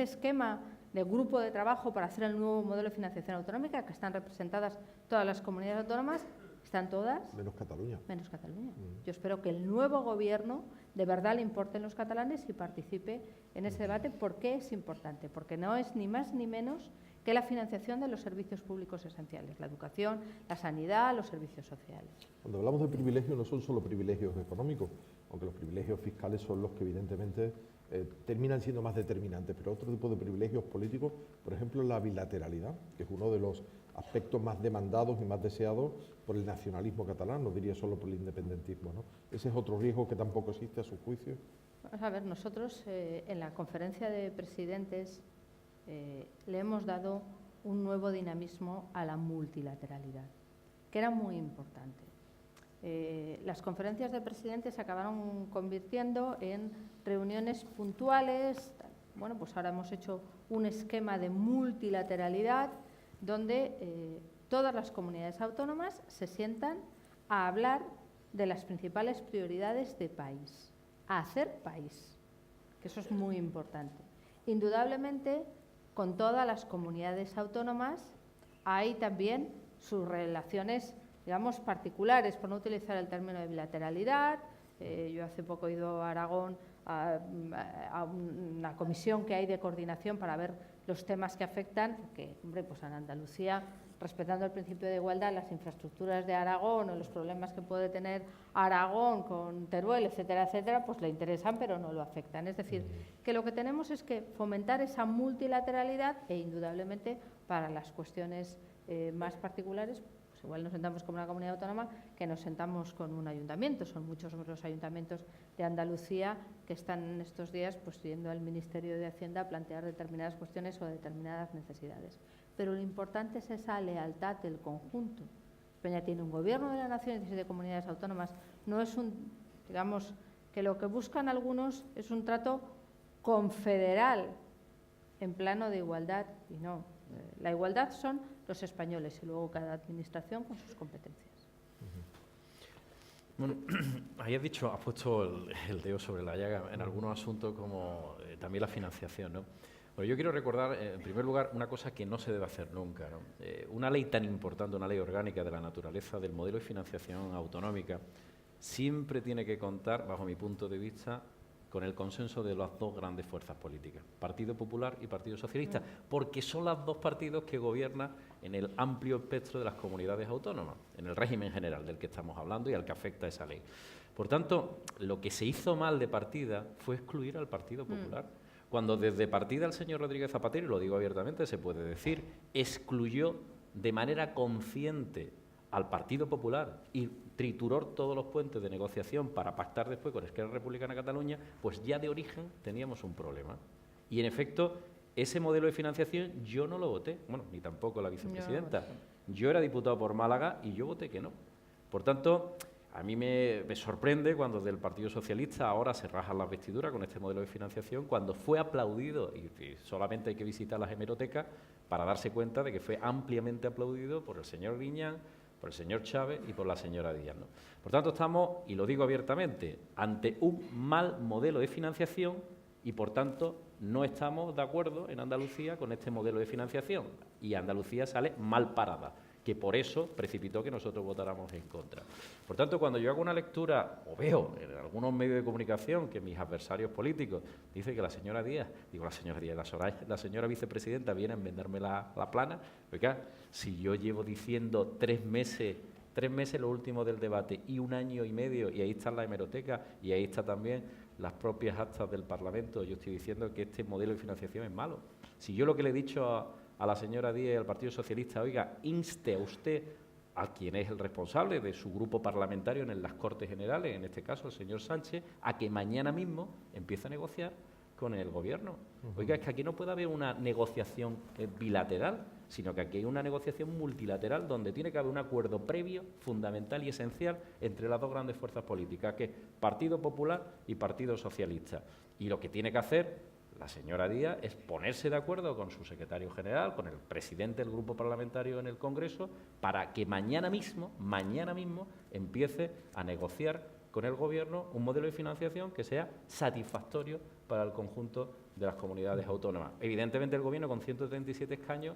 S4: esquema de grupo de trabajo para hacer el nuevo modelo de financiación autonómica, que están representadas todas las comunidades autónomas, están todas…
S3: Menos Cataluña.
S4: Menos Cataluña. Yo espero que el nuevo Gobierno de verdad le importen los catalanes y participe en ese debate. ¿Por qué es importante? Porque no es ni más ni menos que la financiación de los servicios públicos esenciales, la educación, la sanidad, los servicios sociales.
S3: Cuando hablamos de privilegios no son solo privilegios económicos, aunque los privilegios fiscales son los que evidentemente terminan siendo más determinantes, pero otro tipo de privilegios políticos, por ejemplo la bilateralidad, que es uno de los aspectos más demandados y más deseados por el nacionalismo catalán, no diría solo por el independentismo, ¿no? Ese es otro riesgo que tampoco existe a su juicio.
S4: Vamos a ver, nosotros en la conferencia de presidentes le hemos dado un nuevo dinamismo a la multilateralidad, que era muy importante. Las conferencias de presidentes se acabaron convirtiendo en reuniones puntuales. Bueno, pues ahora hemos hecho un esquema de multilateralidad donde todas las comunidades autónomas se sientan a hablar de las principales prioridades de país, a hacer país, que eso es muy importante. Indudablemente, con todas las comunidades autónomas hay también sus relaciones, digamos, particulares, por no utilizar el término de bilateralidad. Yo hace poco he ido a Aragón a una comisión que hay de coordinación para ver los temas que afectan, que, hombre, pues en Andalucía, respetando el principio de igualdad, las infraestructuras de Aragón o los problemas que puede tener Aragón con Teruel, etcétera, etcétera, pues le interesan pero no lo afectan. Es decir, que lo que tenemos es que fomentar esa multilateralidad e indudablemente para las cuestiones más particulares, pues igual nos sentamos con una comunidad autónoma que nos sentamos con un ayuntamiento. Son muchos los ayuntamientos de Andalucía que están en estos días pues yendo al Ministerio de Hacienda a plantear determinadas cuestiones o determinadas necesidades. Pero lo importante es esa lealtad del conjunto. España tiene un Gobierno de la Nación y 17 comunidades autónomas. No es digamos, que lo que buscan algunos es un trato confederal en plano de igualdad y no. La igualdad son los españoles y luego cada administración con sus competencias.
S5: Bueno, ahí has puesto el dedo sobre la llaga en algunos asuntos como también la financiación, ¿no? Bueno, yo quiero recordar, en primer lugar, una cosa que no se debe hacer nunca, ¿no? Una ley tan importante, una ley orgánica de la naturaleza del modelo de financiación autonómica, siempre tiene que contar, bajo mi punto de vista, con el consenso de las dos grandes fuerzas políticas, Partido Popular y Partido Socialista, porque son los dos partidos que gobiernan en el amplio espectro de las comunidades autónomas, en el régimen general del que estamos hablando y al que afecta esa ley. Por tanto, lo que se hizo mal de partida fue excluir al Partido Popular. Cuando desde partida el señor Rodríguez Zapatero, y lo digo abiertamente, se puede decir, excluyó de manera consciente al Partido Popular y trituró todos los puentes de negociación para pactar después con Esquerra Republicana de Cataluña, pues ya de origen teníamos un problema. Y en efecto, ese modelo de financiación yo no lo voté, bueno, ni tampoco la vicepresidenta. Yo era diputado por Málaga y yo voté que no. Por tanto, a mí me sorprende cuando del Partido Socialista ahora se rajan las vestiduras con este modelo de financiación, cuando fue aplaudido, y solamente hay que visitar las hemerotecas para darse cuenta de que fue ampliamente aplaudido por el señor Griñán, por el señor Chávez y por la señora Díaz, ¿no? Por tanto, estamos, y lo digo abiertamente, ante un mal modelo de financiación y, por tanto, no estamos de acuerdo en Andalucía con este modelo de financiación. Y Andalucía sale mal parada, que por eso precipitó que nosotros votáramos en contra. Por tanto, cuando yo hago una lectura, o veo en algunos medios de comunicación que mis adversarios políticos dicen que la señora Díaz, la señora vicepresidenta viene a enmendarme la plana, oiga, si yo llevo diciendo 3 meses lo último del debate y 1 año y medio, y ahí está la hemeroteca y ahí está también las propias actas del Parlamento, yo estoy diciendo que este modelo de financiación es malo. Si yo lo que le he dicho a la señora Díaz y al Partido Socialista, oiga, inste a usted, a quien es el responsable de su grupo parlamentario en las Cortes Generales, en este caso el señor Sánchez, a que mañana mismo empiece a negociar con el Gobierno. Oiga, es que aquí no puede haber una negociación bilateral, sino que aquí hay una negociación multilateral donde tiene que haber un acuerdo previo, fundamental y esencial entre las dos grandes fuerzas políticas, que es Partido Popular y Partido Socialista. Y lo que tiene que hacer la señora Díaz es ponerse de acuerdo con su secretario general, con el presidente del grupo parlamentario en el Congreso, para que mañana mismo, empiece a negociar con el Gobierno un modelo de financiación que sea satisfactorio para el conjunto de las comunidades autónomas. Evidentemente, el Gobierno, con 137 escaños,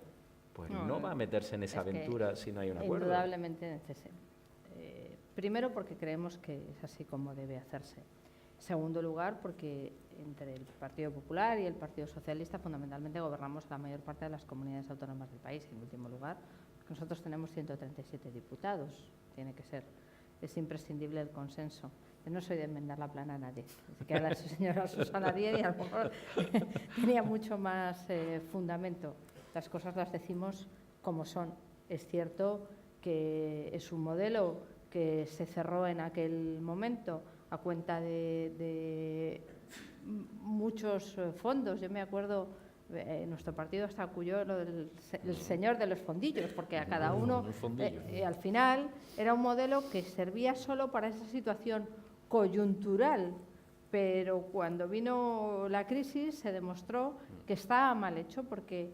S5: pues no va a meterse en esa aventura si no hay un acuerdo.
S4: Indudablemente necesario. Primero, porque creemos que es así como debe hacerse. En segundo lugar, porque entre el Partido Popular y el Partido Socialista fundamentalmente gobernamos la mayor parte de las comunidades autónomas del país. En último lugar, porque nosotros tenemos 137 diputados. Tiene que ser, es imprescindible el consenso. Yo no soy de enmendar la plana a nadie. Así que a la señora Susana Díaz y a lo mejor tenía mucho más fundamento. Las cosas las decimos como son. Es cierto que es un modelo que se cerró en aquel momento a cuenta de muchos fondos. Yo me acuerdo, nuestro partido hasta acudió lo del el señor de los fondillos, porque a cada uno, al final, era un modelo que servía solo para esa situación coyuntural, pero cuando vino la crisis se demostró que estaba mal hecho porque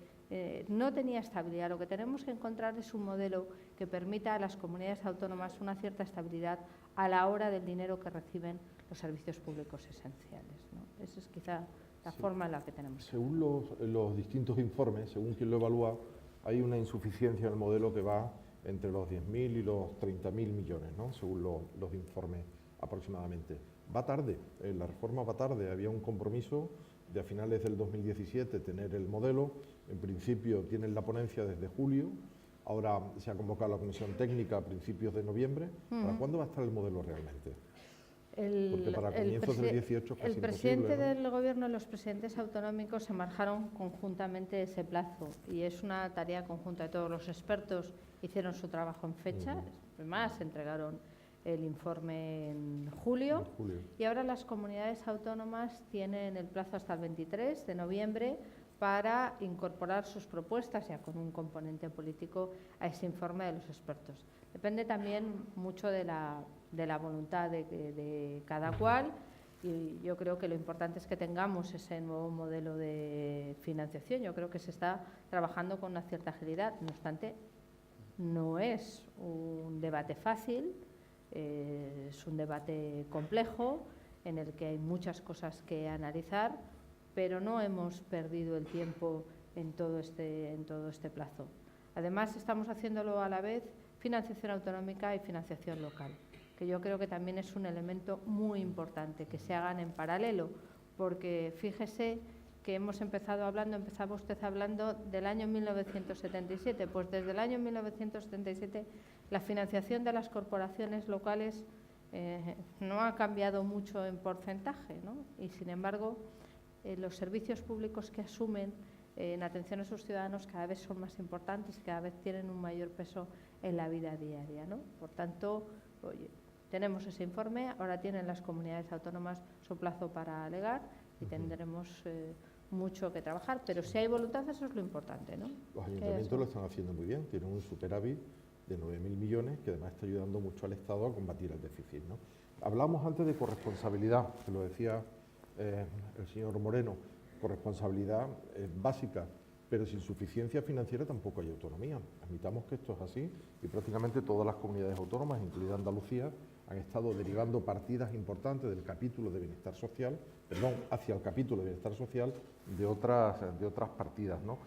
S4: no tenía estabilidad. Lo que tenemos que encontrar es un modelo que permita a las comunidades autónomas una cierta estabilidad a la hora del dinero que reciben los servicios públicos esenciales, ¿no? Esa es quizá la forma en la que tenemos.
S3: Según los distintos informes, según quien lo evalúa, hay una insuficiencia en el modelo que va entre los 10.000 y los 30.000 millones, ¿no? Según los informes aproximadamente. Va tarde, la reforma va tarde. Había un compromiso de a finales del 2017 tener el modelo. En principio tienen la ponencia desde julio. Ahora se ha convocado la comisión técnica a principios de noviembre. ¿Para cuándo va a estar el modelo realmente? Porque para comienzos del 18 es casi
S4: el presidente
S3: imposible, ¿no?
S4: del Gobierno y los presidentes autonómicos se marcaron conjuntamente ese plazo y es una tarea conjunta de todos los expertos. Hicieron su trabajo en fecha, además entregaron el informe en julio y ahora las comunidades autónomas tienen el plazo hasta el 23 de noviembre para incorporar sus propuestas, ya con un componente político, a ese informe de los expertos. Depende también mucho de la voluntad de cada cual y yo creo que lo importante es que tengamos ese nuevo modelo de financiación. Yo creo que se está trabajando con una cierta agilidad. No obstante, no es un debate fácil. Es un debate complejo en el que hay muchas cosas que analizar, pero no hemos perdido el tiempo en todo este plazo. Además, estamos haciéndolo a la vez financiación autonómica y financiación local, que yo creo que también es un elemento muy importante, que se hagan en paralelo, porque fíjese que empezaba usted hablando del año 1977, pues desde el año 1977 la financiación de las corporaciones locales no ha cambiado mucho en porcentaje, ¿no? Y sin embargo los servicios públicos que asumen en atención a sus ciudadanos cada vez son más importantes y cada vez tienen un mayor peso en la vida diaria, ¿no? Por tanto, oye, tenemos ese informe, ahora tienen las comunidades autónomas su plazo para alegar y tendremos mucho que trabajar, pero si hay voluntad, eso es lo importante, ¿no?
S3: Los ayuntamientos lo están haciendo muy bien, tienen un superávit de 9.000 millones que además está ayudando mucho al Estado a combatir el déficit, ¿no? Hablamos antes de corresponsabilidad, que lo decía el señor Moreno, corresponsabilidad básica, pero sin suficiencia financiera tampoco hay autonomía. Admitamos que esto es así y prácticamente todas las comunidades autónomas, incluida Andalucía, han estado derivando partidas importantes del capítulo de bienestar social, hacia el capítulo de bienestar social de otras partidas, ¿no?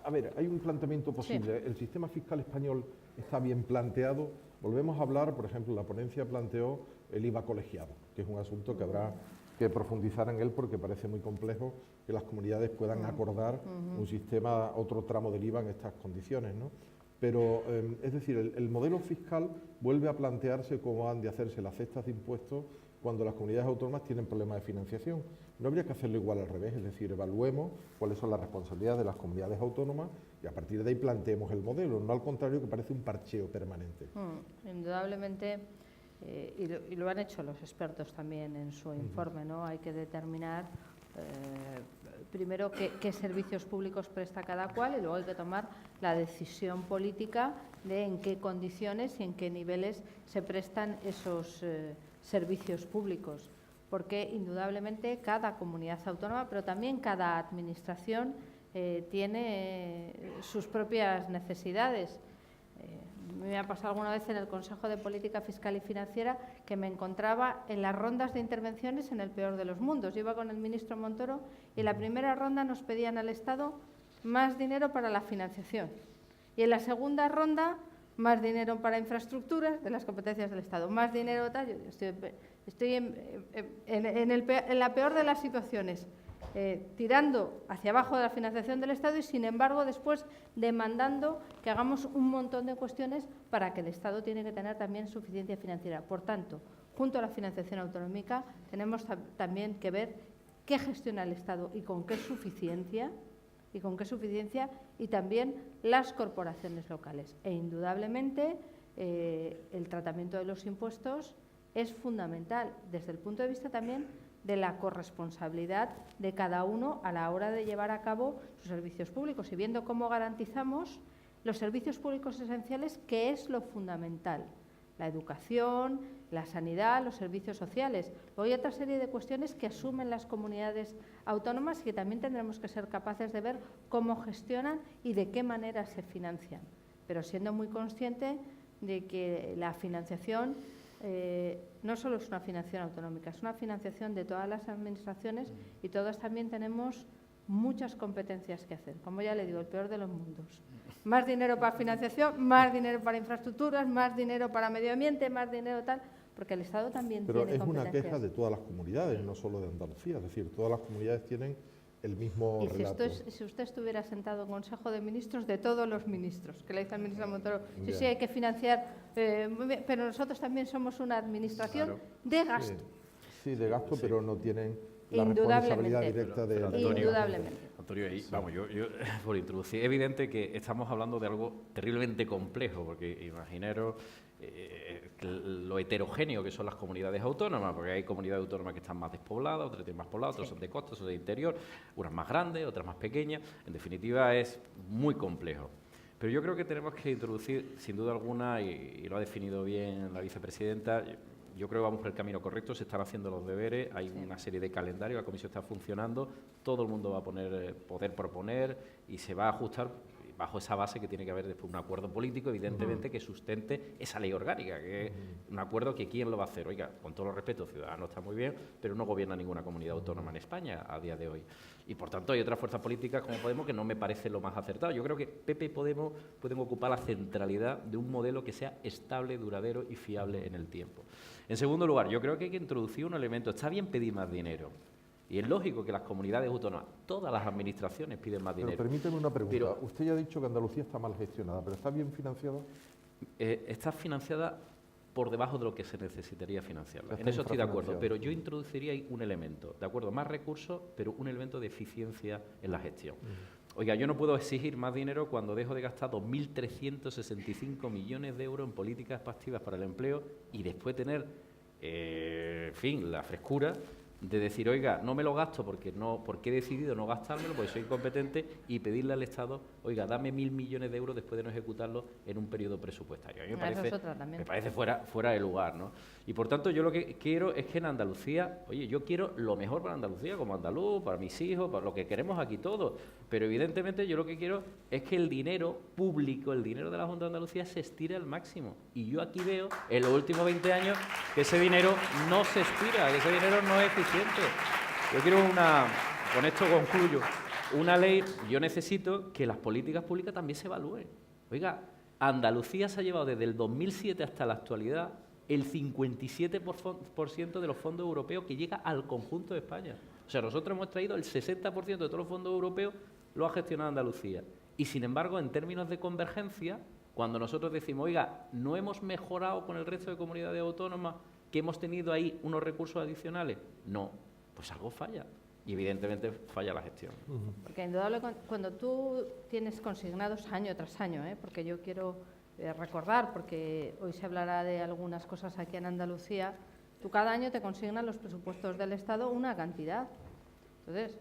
S3: A ver, hay un planteamiento posible. Sí. El sistema fiscal español está bien planteado. Volvemos a hablar, por ejemplo, la ponencia planteó el IVA colegiado, que es un asunto que habrá que profundizar en él porque parece muy complejo que las comunidades puedan acordar un sistema, otro tramo del IVA en estas condiciones, ¿no? Pero, es decir, el modelo fiscal vuelve a plantearse cómo han de hacerse las cestas de impuestos cuando las comunidades autónomas tienen problemas de financiación. No habría que hacerlo igual al revés, es decir, evaluemos cuáles son las responsabilidades de las comunidades autónomas y a partir de ahí planteemos el modelo, no al contrario que parece un parcheo permanente.
S4: Indudablemente, y lo han hecho los expertos también en su informe, ¿no? Hay que determinar primero qué servicios públicos presta cada cual y luego hay que tomar la decisión política de en qué condiciones y en qué niveles se prestan esos servicios públicos, porque indudablemente cada comunidad autónoma, pero también cada administración tiene sus propias necesidades. Me ha pasado alguna vez en el Consejo de Política Fiscal y Financiera que me encontraba en las rondas de intervenciones en el peor de los mundos. Yo iba con el ministro Montoro y en la primera ronda nos pedían al Estado más dinero para la financiación y en la segunda ronda más dinero para infraestructuras de las competencias del Estado, más dinero tal. Yo estoy en la peor de las situaciones, tirando hacia abajo de la financiación del Estado y, sin embargo, después demandando que hagamos un montón de cuestiones para que el Estado tiene que tener también suficiencia financiera. Por tanto, junto a la financiación autonómica, tenemos también que ver qué gestiona el Estado y con qué suficiencia, y también las corporaciones locales. E, indudablemente, el tratamiento de los impuestos es fundamental desde el punto de vista también de la corresponsabilidad de cada uno a la hora de llevar a cabo sus servicios públicos y viendo cómo garantizamos los servicios públicos esenciales, que es lo fundamental: la educación, la sanidad, los servicios sociales. Luego hay otra serie de cuestiones que asumen las comunidades autónomas y que también tendremos que ser capaces de ver cómo gestionan y de qué manera se financian, pero siendo muy consciente de que la financiación no solo es una financiación autonómica, es una financiación de todas las administraciones y todas también tenemos muchas competencias que hacer. Como ya le digo, el peor de los mundos. Más dinero para financiación, más dinero para infraestructuras, más dinero para medio ambiente, más dinero tal, porque el Estado también tiene competencias.
S3: Pero es una queja de todas las comunidades, no solo de Andalucía, es decir, todas las comunidades tienen el mismo relato.
S4: Si usted estuviera sentado en Consejo de Ministros, de todos los ministros, que le dice al ministro Montoro, sí, hay que financiar, pero nosotros también somos una administración de gasto.
S3: Sí, de gasto, pero no tienen la responsabilidad directa de...
S4: Indudablemente.
S5: Antonio, vamos, yo por introducir, es evidente que estamos hablando de algo terriblemente complejo, porque imaginaros lo heterogéneo que son las comunidades autónomas, porque hay comunidades autónomas que están más despobladas, otras tienen más pobladas, otras son de costa, otras de interior, unas más grandes, otras más pequeñas. En definitiva, es muy complejo. Pero yo creo que tenemos que introducir, sin duda alguna, y lo ha definido bien la vicepresidenta, yo creo que vamos por el camino correcto, se están haciendo los deberes, hay una serie de calendarios, la comisión está funcionando, todo el mundo va a poder proponer y se va a ajustar. bajo esa base que tiene que haber después un acuerdo político, evidentemente, que sustente esa ley orgánica, que es un acuerdo que ¿quién lo va a hacer? Oiga, con todo los respetos, Ciudadanos está muy bien, pero no gobierna ninguna comunidad autónoma en España a día de hoy. Y, por tanto, hay otras fuerzas políticas como Podemos que no me parece lo más acertado. Yo creo que PP y Podemos pueden ocupar la centralidad de un modelo que sea estable, duradero y fiable en el tiempo. En segundo lugar, yo creo que hay que introducir un elemento. Está bien pedir más dinero. Y es lógico que las comunidades autónomas, todas las administraciones piden más dinero.
S3: Pero permíteme una pregunta.
S5: Pero,
S3: usted ya ha dicho que Andalucía está mal gestionada, pero ¿está bien financiada?
S5: Está financiada por debajo de lo que se necesitaría financiarla.
S3: Está
S5: En eso estoy de acuerdo,
S3: infrafinanciada.
S5: pero yo introduciría ahí un elemento, ¿de acuerdo? Más recursos, pero un elemento de eficiencia en la gestión. Oiga, yo no puedo exigir más dinero cuando dejo de gastar 2.365 millones de euros en políticas pasivas para el empleo y después tener, en fin, la frescura de decir, oiga, no me lo gasto porque he decidido no gastármelo, porque soy incompetente, y pedirle al Estado, oiga, dame 1.000 millones de euros después de no ejecutarlo en un periodo presupuestario. A mí me parece fuera de lugar, ¿no? Y, por tanto, yo lo que quiero es que en Andalucía, oye, yo quiero lo mejor para Andalucía, como andaluz, para mis hijos, para lo que queremos aquí todos, pero evidentemente yo lo que quiero es que el dinero público, el dinero de la Junta de Andalucía se estire al máximo. Y yo aquí veo, en los últimos 20 años, que ese dinero no se estira, que ese dinero no es eficiente. Yo quiero con esto concluyo, una ley. Yo necesito que las políticas públicas también se evalúen. Oiga, Andalucía se ha llevado desde el 2007 hasta la actualidad el 57% de los fondos europeos que llega al conjunto de España. O sea, nosotros hemos traído el 60% de todos los fondos europeos, lo ha gestionado Andalucía. Y, sin embargo, en términos de convergencia, cuando nosotros decimos, oiga, no hemos mejorado con el resto de comunidades autónomas, que hemos tenido ahí unos recursos adicionales, no, pues algo falla. Y, evidentemente, falla la gestión.
S4: Porque, indudable, cuando tú tienes consignados año tras año, porque yo quiero recordar, porque hoy se hablará de algunas cosas aquí en Andalucía, tú cada año te consignan los presupuestos del Estado una cantidad. Entonces,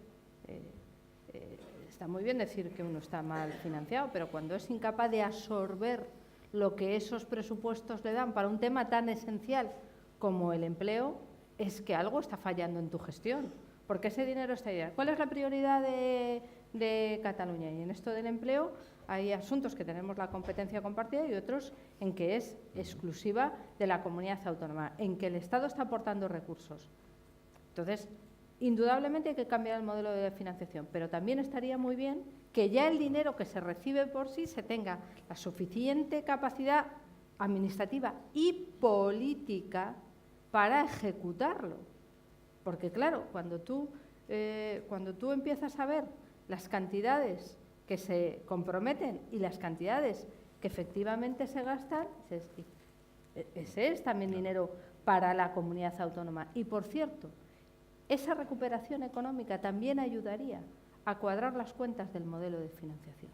S4: está muy bien decir que uno está mal financiado, pero cuando es incapaz de absorber lo que esos presupuestos le dan para un tema tan esencial como el empleo, es que algo está fallando en tu gestión, porque ese dinero está ahí. ¿Cuál es la prioridad de Cataluña? Y en esto del empleo hay asuntos que tenemos la competencia compartida y otros en que es exclusiva de la comunidad autónoma, en que el Estado está aportando recursos. Entonces, indudablemente hay que cambiar el modelo de financiación, pero también estaría muy bien que ya el dinero que se recibe por sí se tenga la suficiente capacidad administrativa y política para ejecutarlo. Porque, claro, cuando tú empiezas a ver las cantidades que se comprometen y las cantidades que efectivamente se gastan, ese es también dinero para la comunidad autónoma. Y, por cierto, esa recuperación económica también ayudaría a cuadrar las cuentas del modelo de financiación.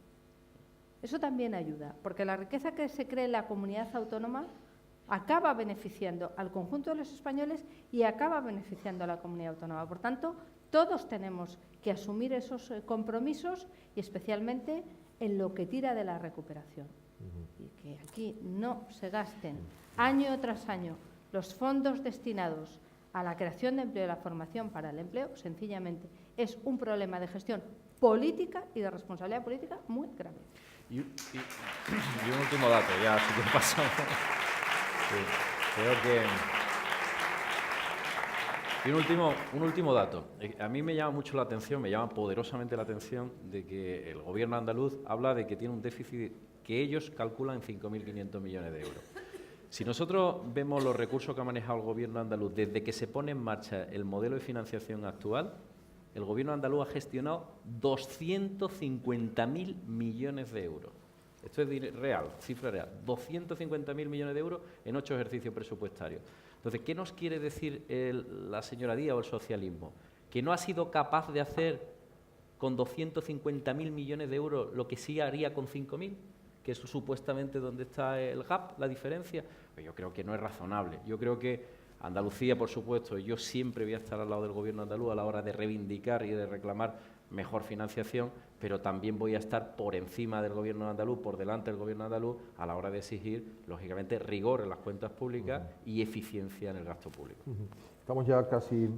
S4: Eso también ayuda, porque la riqueza que se cree en la comunidad autónoma acaba beneficiando al conjunto de los españoles y acaba beneficiando a la comunidad autónoma. Por tanto, todos tenemos que asumir esos compromisos y especialmente en lo que tira de la recuperación. Y que aquí no se gasten año tras año los fondos destinados a la creación de empleo y la formación para el empleo, sencillamente es un problema de gestión política y de responsabilidad política muy grave.
S5: Y un último dato, ya si te pasamos. Sí, creo que... Y un último dato. A mí me llama mucho la atención, me llama poderosamente la atención de que el Gobierno andaluz habla de que tiene un déficit que ellos calculan en 5.500 millones de euros. Si nosotros vemos los recursos que ha manejado el Gobierno andaluz desde que se pone en marcha el modelo de financiación actual, el Gobierno andaluz ha gestionado 250.000 millones de euros. Esto es real, cifra real. 250.000 millones de euros en 8 ejercicios presupuestarios. Entonces, ¿qué nos quiere decir la señora Díaz o el socialismo? Que no ha sido capaz de hacer con 250.000 millones de euros lo que sí haría con 5.000, que es supuestamente donde está el gap, la diferencia. Pues yo creo que no es razonable. Yo creo que Andalucía, por supuesto, yo siempre voy a estar al lado del Gobierno andaluz a la hora de reivindicar y de reclamar mejor financiación, pero también voy a estar por encima del Gobierno andaluz, por delante del Gobierno andaluz, a la hora de exigir, lógicamente, rigor en las cuentas públicas y eficiencia en el gasto público.
S3: Estamos ya casi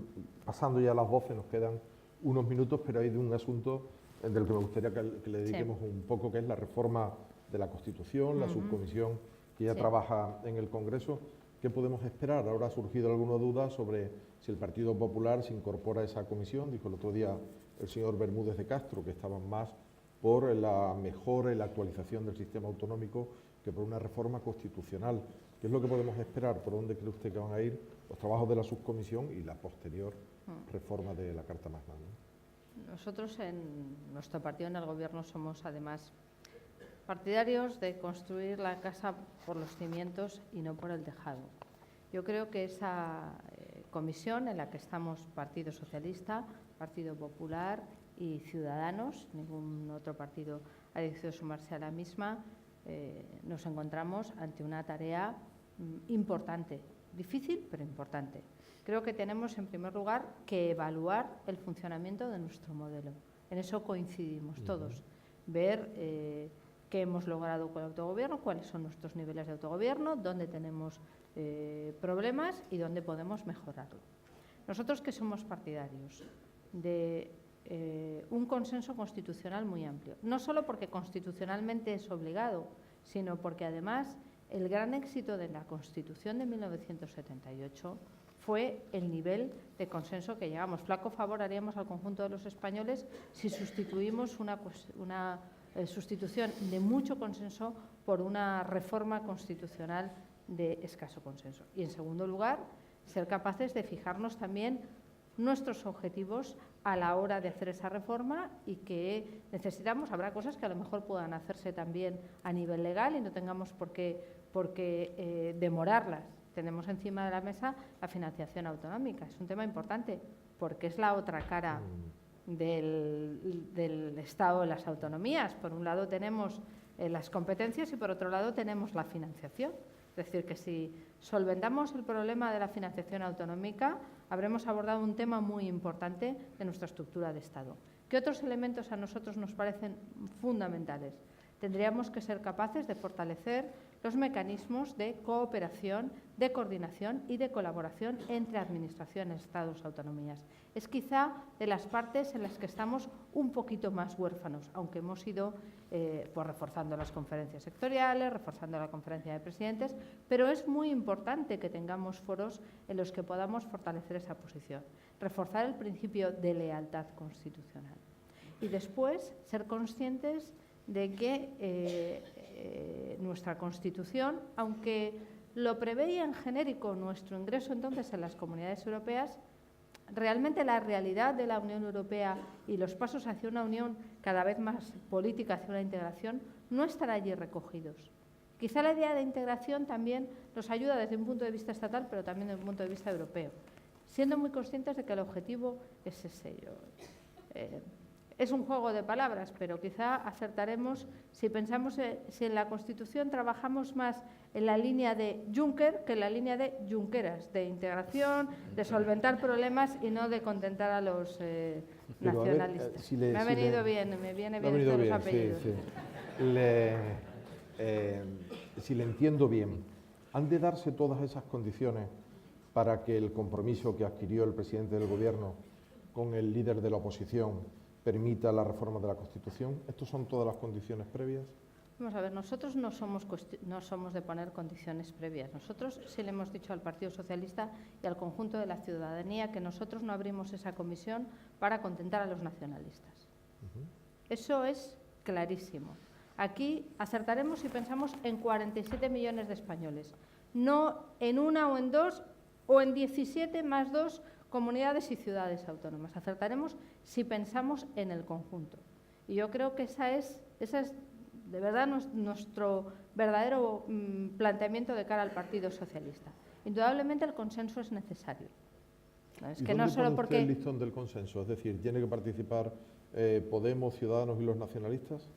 S3: pasando ya las 12, nos quedan unos minutos, pero hay de un asunto del que me gustaría que le dediquemos un poco, que es la reforma de la Constitución, la subcomisión que ya trabaja en el Congreso. ¿Qué podemos esperar? Ahora ha surgido alguna duda sobre si el Partido Popular se incorpora a esa comisión. Dijo el otro día el señor Bermúdez de Castro que estaban más por la mejora y la actualización del sistema autonómico que por una reforma constitucional. ¿Qué es lo que podemos esperar? ¿Por dónde cree usted que van a ir los trabajos de la subcomisión y la posterior reforma de la Carta Magna, ¿no?
S4: Nosotros en nuestro partido en el Gobierno somos además partidarios de construir la casa por los cimientos y no por el tejado. Yo creo que esa comisión en la que estamos Partido Socialista, Partido Popular y Ciudadanos, ningún otro partido ha decidido sumarse a la misma, nos encontramos ante una tarea importante, difícil pero importante. Creo que tenemos en primer lugar que evaluar el funcionamiento de nuestro modelo. En eso coincidimos todos. Ver qué hemos logrado con el autogobierno, cuáles son nuestros niveles de autogobierno, dónde tenemos problemas y dónde podemos mejorarlo. Nosotros que somos partidarios de un consenso constitucional muy amplio, no solo porque constitucionalmente es obligado, sino porque además el gran éxito de la Constitución de 1978 fue el nivel de consenso que llegamos. Flaco favor haríamos al conjunto de los españoles si sustituimos una sustitución de mucho consenso por una reforma constitucional de escaso consenso. Y, en segundo lugar, ser capaces de fijarnos también nuestros objetivos a la hora de hacer esa reforma y que necesitamos. Habrá cosas que a lo mejor puedan hacerse también a nivel legal y no tengamos por qué demorarlas. Tenemos encima de la mesa la financiación autonómica. Es un tema importante porque es la otra cara del Estado de las autonomías. Por un lado tenemos las competencias y por otro lado tenemos la financiación. Es decir, que si solventamos el problema de la financiación autonómica, habremos abordado un tema muy importante de nuestra estructura de Estado. ¿Qué otros elementos a nosotros nos parecen fundamentales? Tendríamos que ser capaces de fortalecer los mecanismos de cooperación, de coordinación y de colaboración entre administraciones, estados, autonomías. Es quizá de las partes en las que estamos un poquito más huérfanos, aunque hemos ido pues reforzando las conferencias sectoriales, reforzando la conferencia de presidentes, pero es muy importante que tengamos foros en los que podamos fortalecer esa posición, reforzar el principio de lealtad constitucional y después ser conscientes de que nuestra Constitución, aunque lo preveía en genérico nuestro ingreso entonces en las comunidades europeas, realmente la realidad de la Unión Europea y los pasos hacia una unión cada vez más política, hacia una integración, no están allí recogidos. Quizá la idea de integración también nos ayuda desde un punto de vista estatal, pero también desde un punto de vista europeo, siendo muy conscientes de que el objetivo es ese. Es un juego de palabras, pero quizá acertaremos si pensamos si en la Constitución trabajamos más en la línea de Juncker que en la línea de Junqueras, de integración, de solventar problemas y no de contentar a los nacionalistas. Me viene bien los apellidos.
S3: Sí. Si le entiendo bien, ¿han de darse todas esas condiciones para que el compromiso que adquirió el presidente del Gobierno con el líder de la oposición permita la reforma de la Constitución? ¿Estas son todas las condiciones previas?
S4: Vamos a ver, nosotros no somos de poner condiciones previas. Nosotros sí le hemos dicho al Partido Socialista y al conjunto de la ciudadanía que nosotros no abrimos esa comisión para contentar a los nacionalistas. Eso es clarísimo. Aquí acertaremos si pensamos en 47 millones de españoles, no en una o en dos o en 17 más 2 comunidades y ciudades autónomas. Acertaremos si pensamos en el conjunto. Y yo creo que esa es de verdad nuestro verdadero planteamiento de cara al Partido Socialista. Indudablemente el consenso es necesario. Es que no solo porque
S3: el listón del consenso, es decir, ¿tiene que participar Podemos, Ciudadanos y los nacionalistas?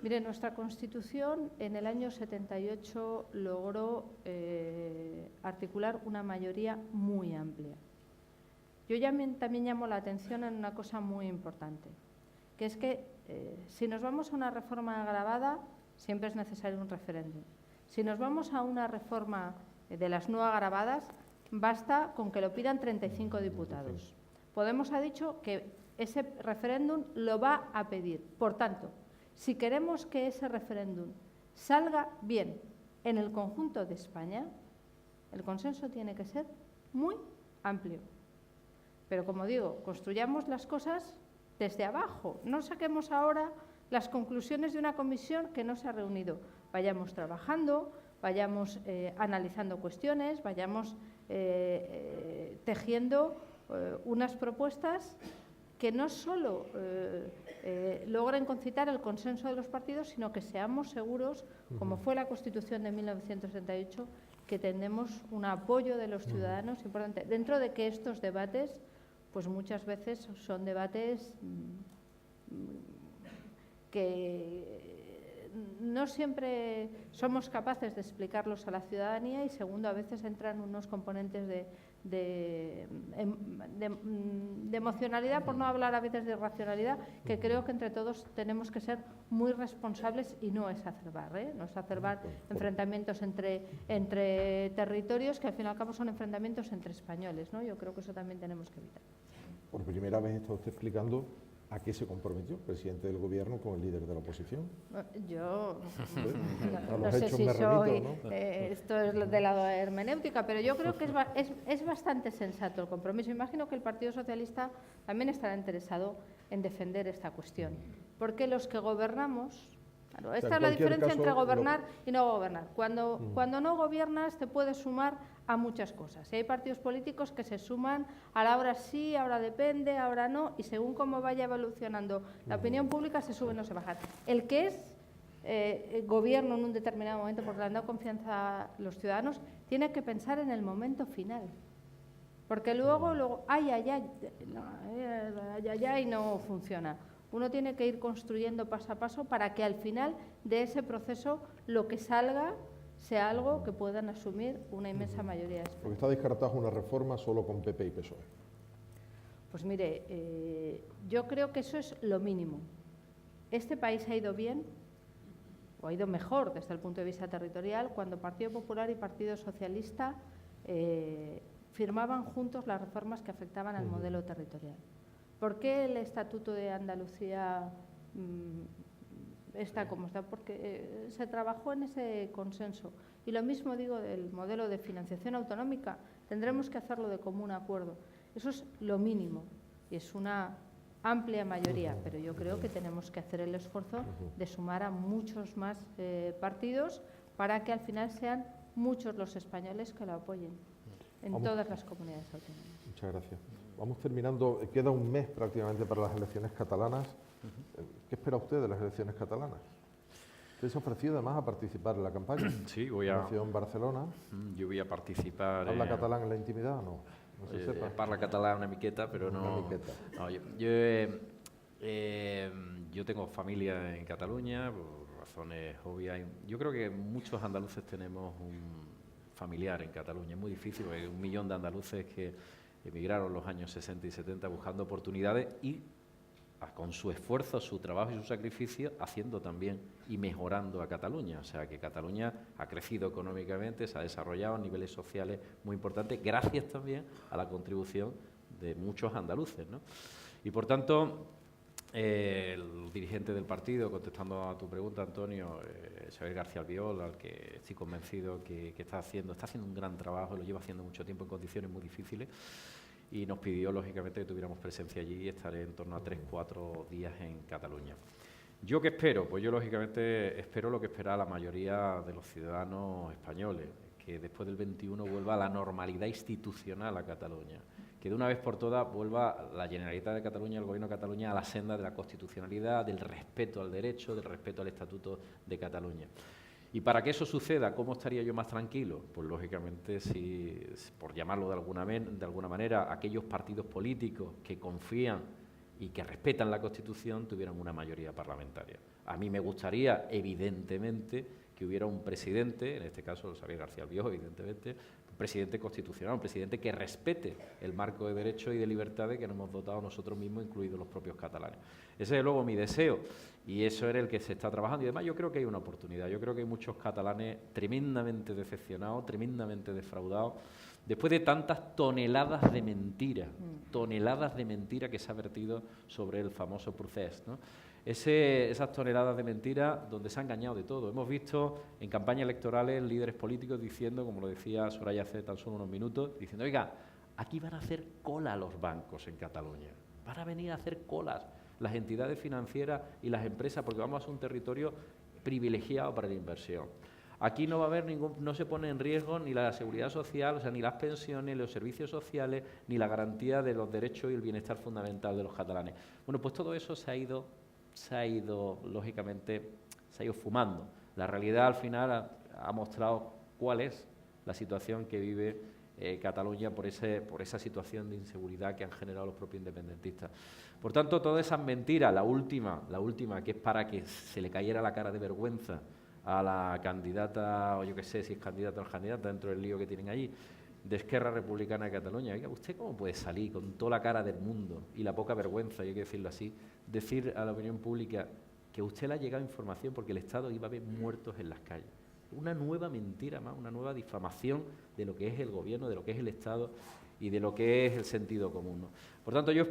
S4: Mire, nuestra Constitución en el año 78 logró articular una mayoría muy amplia. Yo también llamo la atención en una cosa muy importante, que es que si nos vamos a una reforma agravada, siempre es necesario un referéndum. Si nos vamos a una reforma de las no agravadas, basta con que lo pidan 35 diputados. Podemos ha dicho que ese referéndum lo va a pedir. Por tanto, si queremos que ese referéndum salga bien en el conjunto de España, el consenso tiene que ser muy amplio. Pero, como digo, construyamos las cosas desde abajo. No saquemos ahora las conclusiones de una comisión que no se ha reunido. Vayamos trabajando, vayamos analizando cuestiones, vayamos tejiendo unas propuestas que no solo logren concitar el consenso de los partidos, sino que seamos seguros, como fue la Constitución de 1978, que tendremos un apoyo de los ciudadanos importante. Dentro de que estos debates, pues muchas veces son debates que no siempre somos capaces de explicarlos a la ciudadanía y, segundo, a veces entran unos componentes de emocionalidad, por no hablar a veces de racionalidad, que creo que entre todos tenemos que ser muy responsables y no exacerbar, no exacerbar enfrentamientos entre territorios que al fin y al cabo son enfrentamientos entre españoles, ¿no? Yo creo que eso también tenemos que evitar.
S3: Por primera vez está usted explicando a qué se comprometió el presidente del Gobierno con el líder de la oposición.
S4: Yo
S3: no sé si soy, ¿no?
S4: Esto es de la hermenéutica, pero yo creo que es bastante sensato el compromiso. Imagino que el Partido Socialista también estará interesado en defender esta cuestión, porque los que gobernamos... Claro, esta es la diferencia entre gobernar y no gobernar. Cuando no gobiernas te puedes sumar a muchas cosas. Y hay partidos políticos que se suman a la ahora sí, ahora depende, ahora no, y según cómo vaya evolucionando la opinión pública se suben o se bajan. El que es gobierno en un determinado momento, porque le han dado confianza a los ciudadanos, tiene que pensar en el momento final. Porque luego ay, no funciona. Uno tiene que ir construyendo paso a paso para que al final de ese proceso lo que salga sea algo que puedan asumir una inmensa mayoría de españoles.
S3: Porque está descartada una reforma solo con PP y PSOE.
S4: Pues mire, yo creo que eso es lo mínimo. Este país ha ido bien, o ha ido mejor desde el punto de vista territorial, cuando Partido Popular y Partido Socialista firmaban juntos las reformas que afectaban al modelo territorial. ¿Por qué el Estatuto de Andalucía está como está? Porque se trabajó en ese consenso. Y lo mismo digo del modelo de financiación autonómica. Tendremos que hacerlo de común acuerdo. Eso es lo mínimo y es una amplia mayoría, pero yo creo que tenemos que hacer el esfuerzo de sumar a muchos más partidos para que al final sean muchos los españoles que lo apoyen en todas las comunidades autónomas.
S3: Muchas gracias. Vamos terminando. Queda un mes prácticamente para las elecciones catalanas. ¿Qué espera usted de las elecciones catalanas? Usted se ha ofrecido además a participar en la campaña.
S5: Sí, voy a...
S3: Nació en Barcelona.
S5: Yo voy a participar...
S3: ¿Habla catalán en la intimidad o no? No se sepa.
S5: Parla catalán una miqueta, pero no...
S3: Una miqueta.
S5: No, yo tengo familia en Cataluña, por razones obvias. Yo creo que muchos andaluces tenemos un familiar en Cataluña. Es muy difícil, porque hay 1 millón de andaluces que emigraron los años 60 y 70 buscando oportunidades y con su esfuerzo, su trabajo y su sacrificio haciendo también y mejorando a Cataluña. O sea que Cataluña ha crecido económicamente, se ha desarrollado a niveles sociales muy importantes, gracias también a la contribución de muchos andaluces, ¿no? Y por tanto, el dirigente del partido, contestando a tu pregunta, Antonio, Xavier García Albiol, al que estoy convencido que está haciendo un gran trabajo, lo lleva haciendo mucho tiempo en condiciones muy difíciles, y nos pidió, lógicamente, que tuviéramos presencia allí y estaré en torno a 3-4 días en Cataluña. ¿Yo qué espero? Pues yo, lógicamente, espero lo que espera la mayoría de los ciudadanos españoles, que después del 21 vuelva la normalidad institucional a Cataluña, que de una vez por todas vuelva la Generalitat de Cataluña, el Gobierno de Cataluña, a la senda de la constitucionalidad, del respeto al derecho, del respeto al Estatuto de Cataluña. Y para que eso suceda, ¿cómo estaría yo más tranquilo? Pues lógicamente, si, por llamarlo de alguna manera, aquellos partidos políticos que confían y que respetan la Constitución tuvieran una mayoría parlamentaria. A mí me gustaría, evidentemente, que hubiera un presidente, en este caso Xavier García Albiol, evidentemente, un presidente constitucional, un presidente que respete el marco de derechos y de libertades que nos hemos dotado nosotros mismos, incluidos los propios catalanes. Ese es luego mi deseo y eso era el que se está trabajando. Y además yo creo que hay una oportunidad. Yo creo que hay muchos catalanes tremendamente decepcionados, tremendamente defraudados, después de tantas toneladas de mentiras que se ha vertido sobre el famoso procés, ¿no? Esas toneladas de mentiras donde se ha engañado de todo. Hemos visto en campañas electorales líderes políticos diciendo, como lo decía Soraya hace tan solo unos minutos, diciendo, oiga, aquí van a hacer cola los bancos en Cataluña, van a venir a hacer colas las entidades financieras y las empresas porque vamos a ser un territorio privilegiado para la inversión. Aquí no va a haber no se pone en riesgo ni la seguridad social, o sea, ni las pensiones, ni los servicios sociales, ni la garantía de los derechos y el bienestar fundamental de los catalanes. Bueno, pues todo eso se ha ido lógicamente, se ha ido fumando. La realidad al final ha mostrado cuál es la situación que vive Cataluña por esa situación de inseguridad que han generado los propios independentistas. Por tanto, todas esas mentiras, la última que es para que se le cayera la cara de vergüenza a la candidata, o yo qué sé si es candidata o no es candidata, dentro del lío que tienen allí, de Esquerra Republicana de Cataluña. Oiga, ¿usted cómo puede salir con toda la cara del mundo y la poca vergüenza, y hay que decirlo así, decir a la opinión pública que a usted le ha llegado información porque el Estado iba a haber muertos en las calles? Una nueva mentira más, una nueva difamación de lo que es el gobierno, de lo que es el Estado y de lo que es el sentido común, ¿no? Por tanto, yo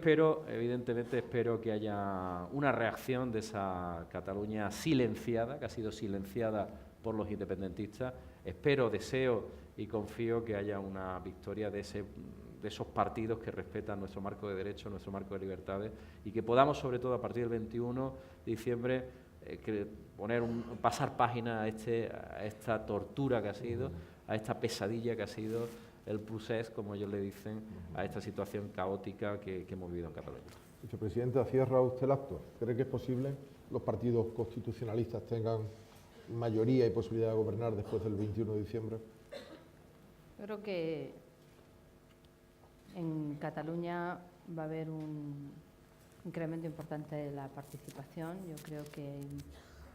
S5: evidentemente espero que haya una reacción de esa Cataluña silenciada, que ha sido silenciada por los independentistas. Espero, deseo y confío que haya una victoria de esos partidos que respetan nuestro marco de derechos, nuestro marco de libertades, y que podamos, sobre todo a partir del 21 de diciembre, pasar página a esta tortura que ha sido, a esta pesadilla que ha sido el procés, como ellos le dicen, a esta situación caótica que hemos vivido en Cataluña.
S3: Vicepresidenta, cierra usted el acto. ¿Cree que es posible que los partidos constitucionalistas tengan mayoría y posibilidad de gobernar después del 21 de diciembre?
S4: Yo creo que en Cataluña va a haber un incremento importante de la participación. Yo creo que hay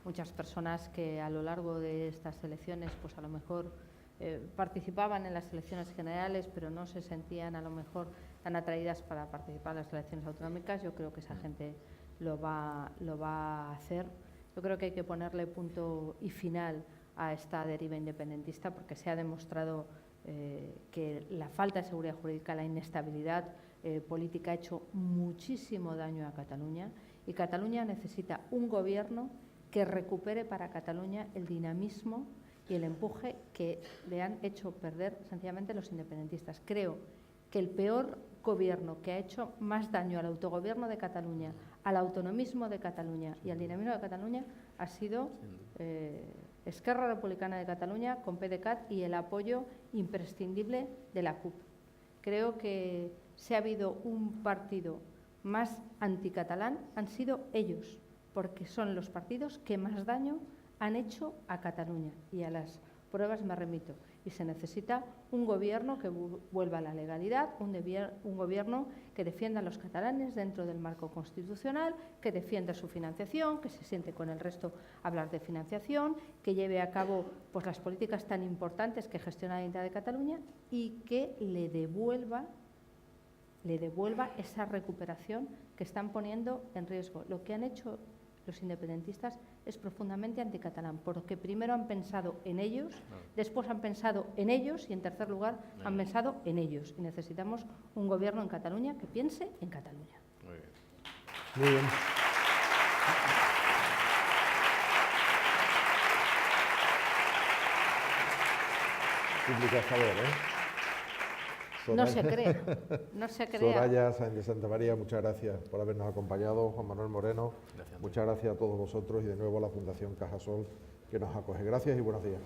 S4: muchas personas que a lo largo de estas elecciones, pues a lo mejor participaban en las elecciones generales, pero no se sentían a lo mejor tan atraídas para participar en las elecciones autonómicas. Yo creo que esa gente lo va a hacer. Yo creo que hay que ponerle punto y final a esta deriva independentista, porque se ha demostrado que la falta de seguridad jurídica, la inestabilidad política ha hecho muchísimo daño a Cataluña, y Cataluña necesita un gobierno que recupere para Cataluña el dinamismo y el empuje que le han hecho perder sencillamente los independentistas. Creo que el peor gobierno que ha hecho más daño al autogobierno de Cataluña, al autonomismo de Cataluña y al dinamismo de Cataluña ha sido Esquerra Republicana de Cataluña con PDeCAT y el apoyo imprescindible de la CUP. Creo que si ha habido un partido más anticatalán han sido ellos, porque son los partidos que más daño han hecho a Cataluña, y a las pruebas me remito. Y se necesita un gobierno que vuelva a la legalidad, un gobierno que defienda a los catalanes dentro del marco constitucional, que defienda su financiación, que se siente con el resto a hablar de financiación, que lleve a cabo pues, las políticas tan importantes que gestiona la Generalitat de Cataluña, y que le devuelva esa recuperación que están poniendo en riesgo. Lo que han hecho los independentistas es profundamente anticatalán, porque primero han pensado en ellos, después han pensado en ellos y en tercer lugar han pensado en ellos. Y necesitamos un gobierno en Cataluña que piense en Cataluña.
S5: Muy bien.
S3: Muy bien. Pública a favor,
S4: No se crea, no se crea.
S3: Soraya Sáenz de Santamaría, muchas gracias por habernos acompañado. Juan Manuel Moreno,
S5: Gracias.
S3: muchas gracias a todos vosotros y de nuevo a la Fundación Cajasol que nos acoge. Gracias y buenos días.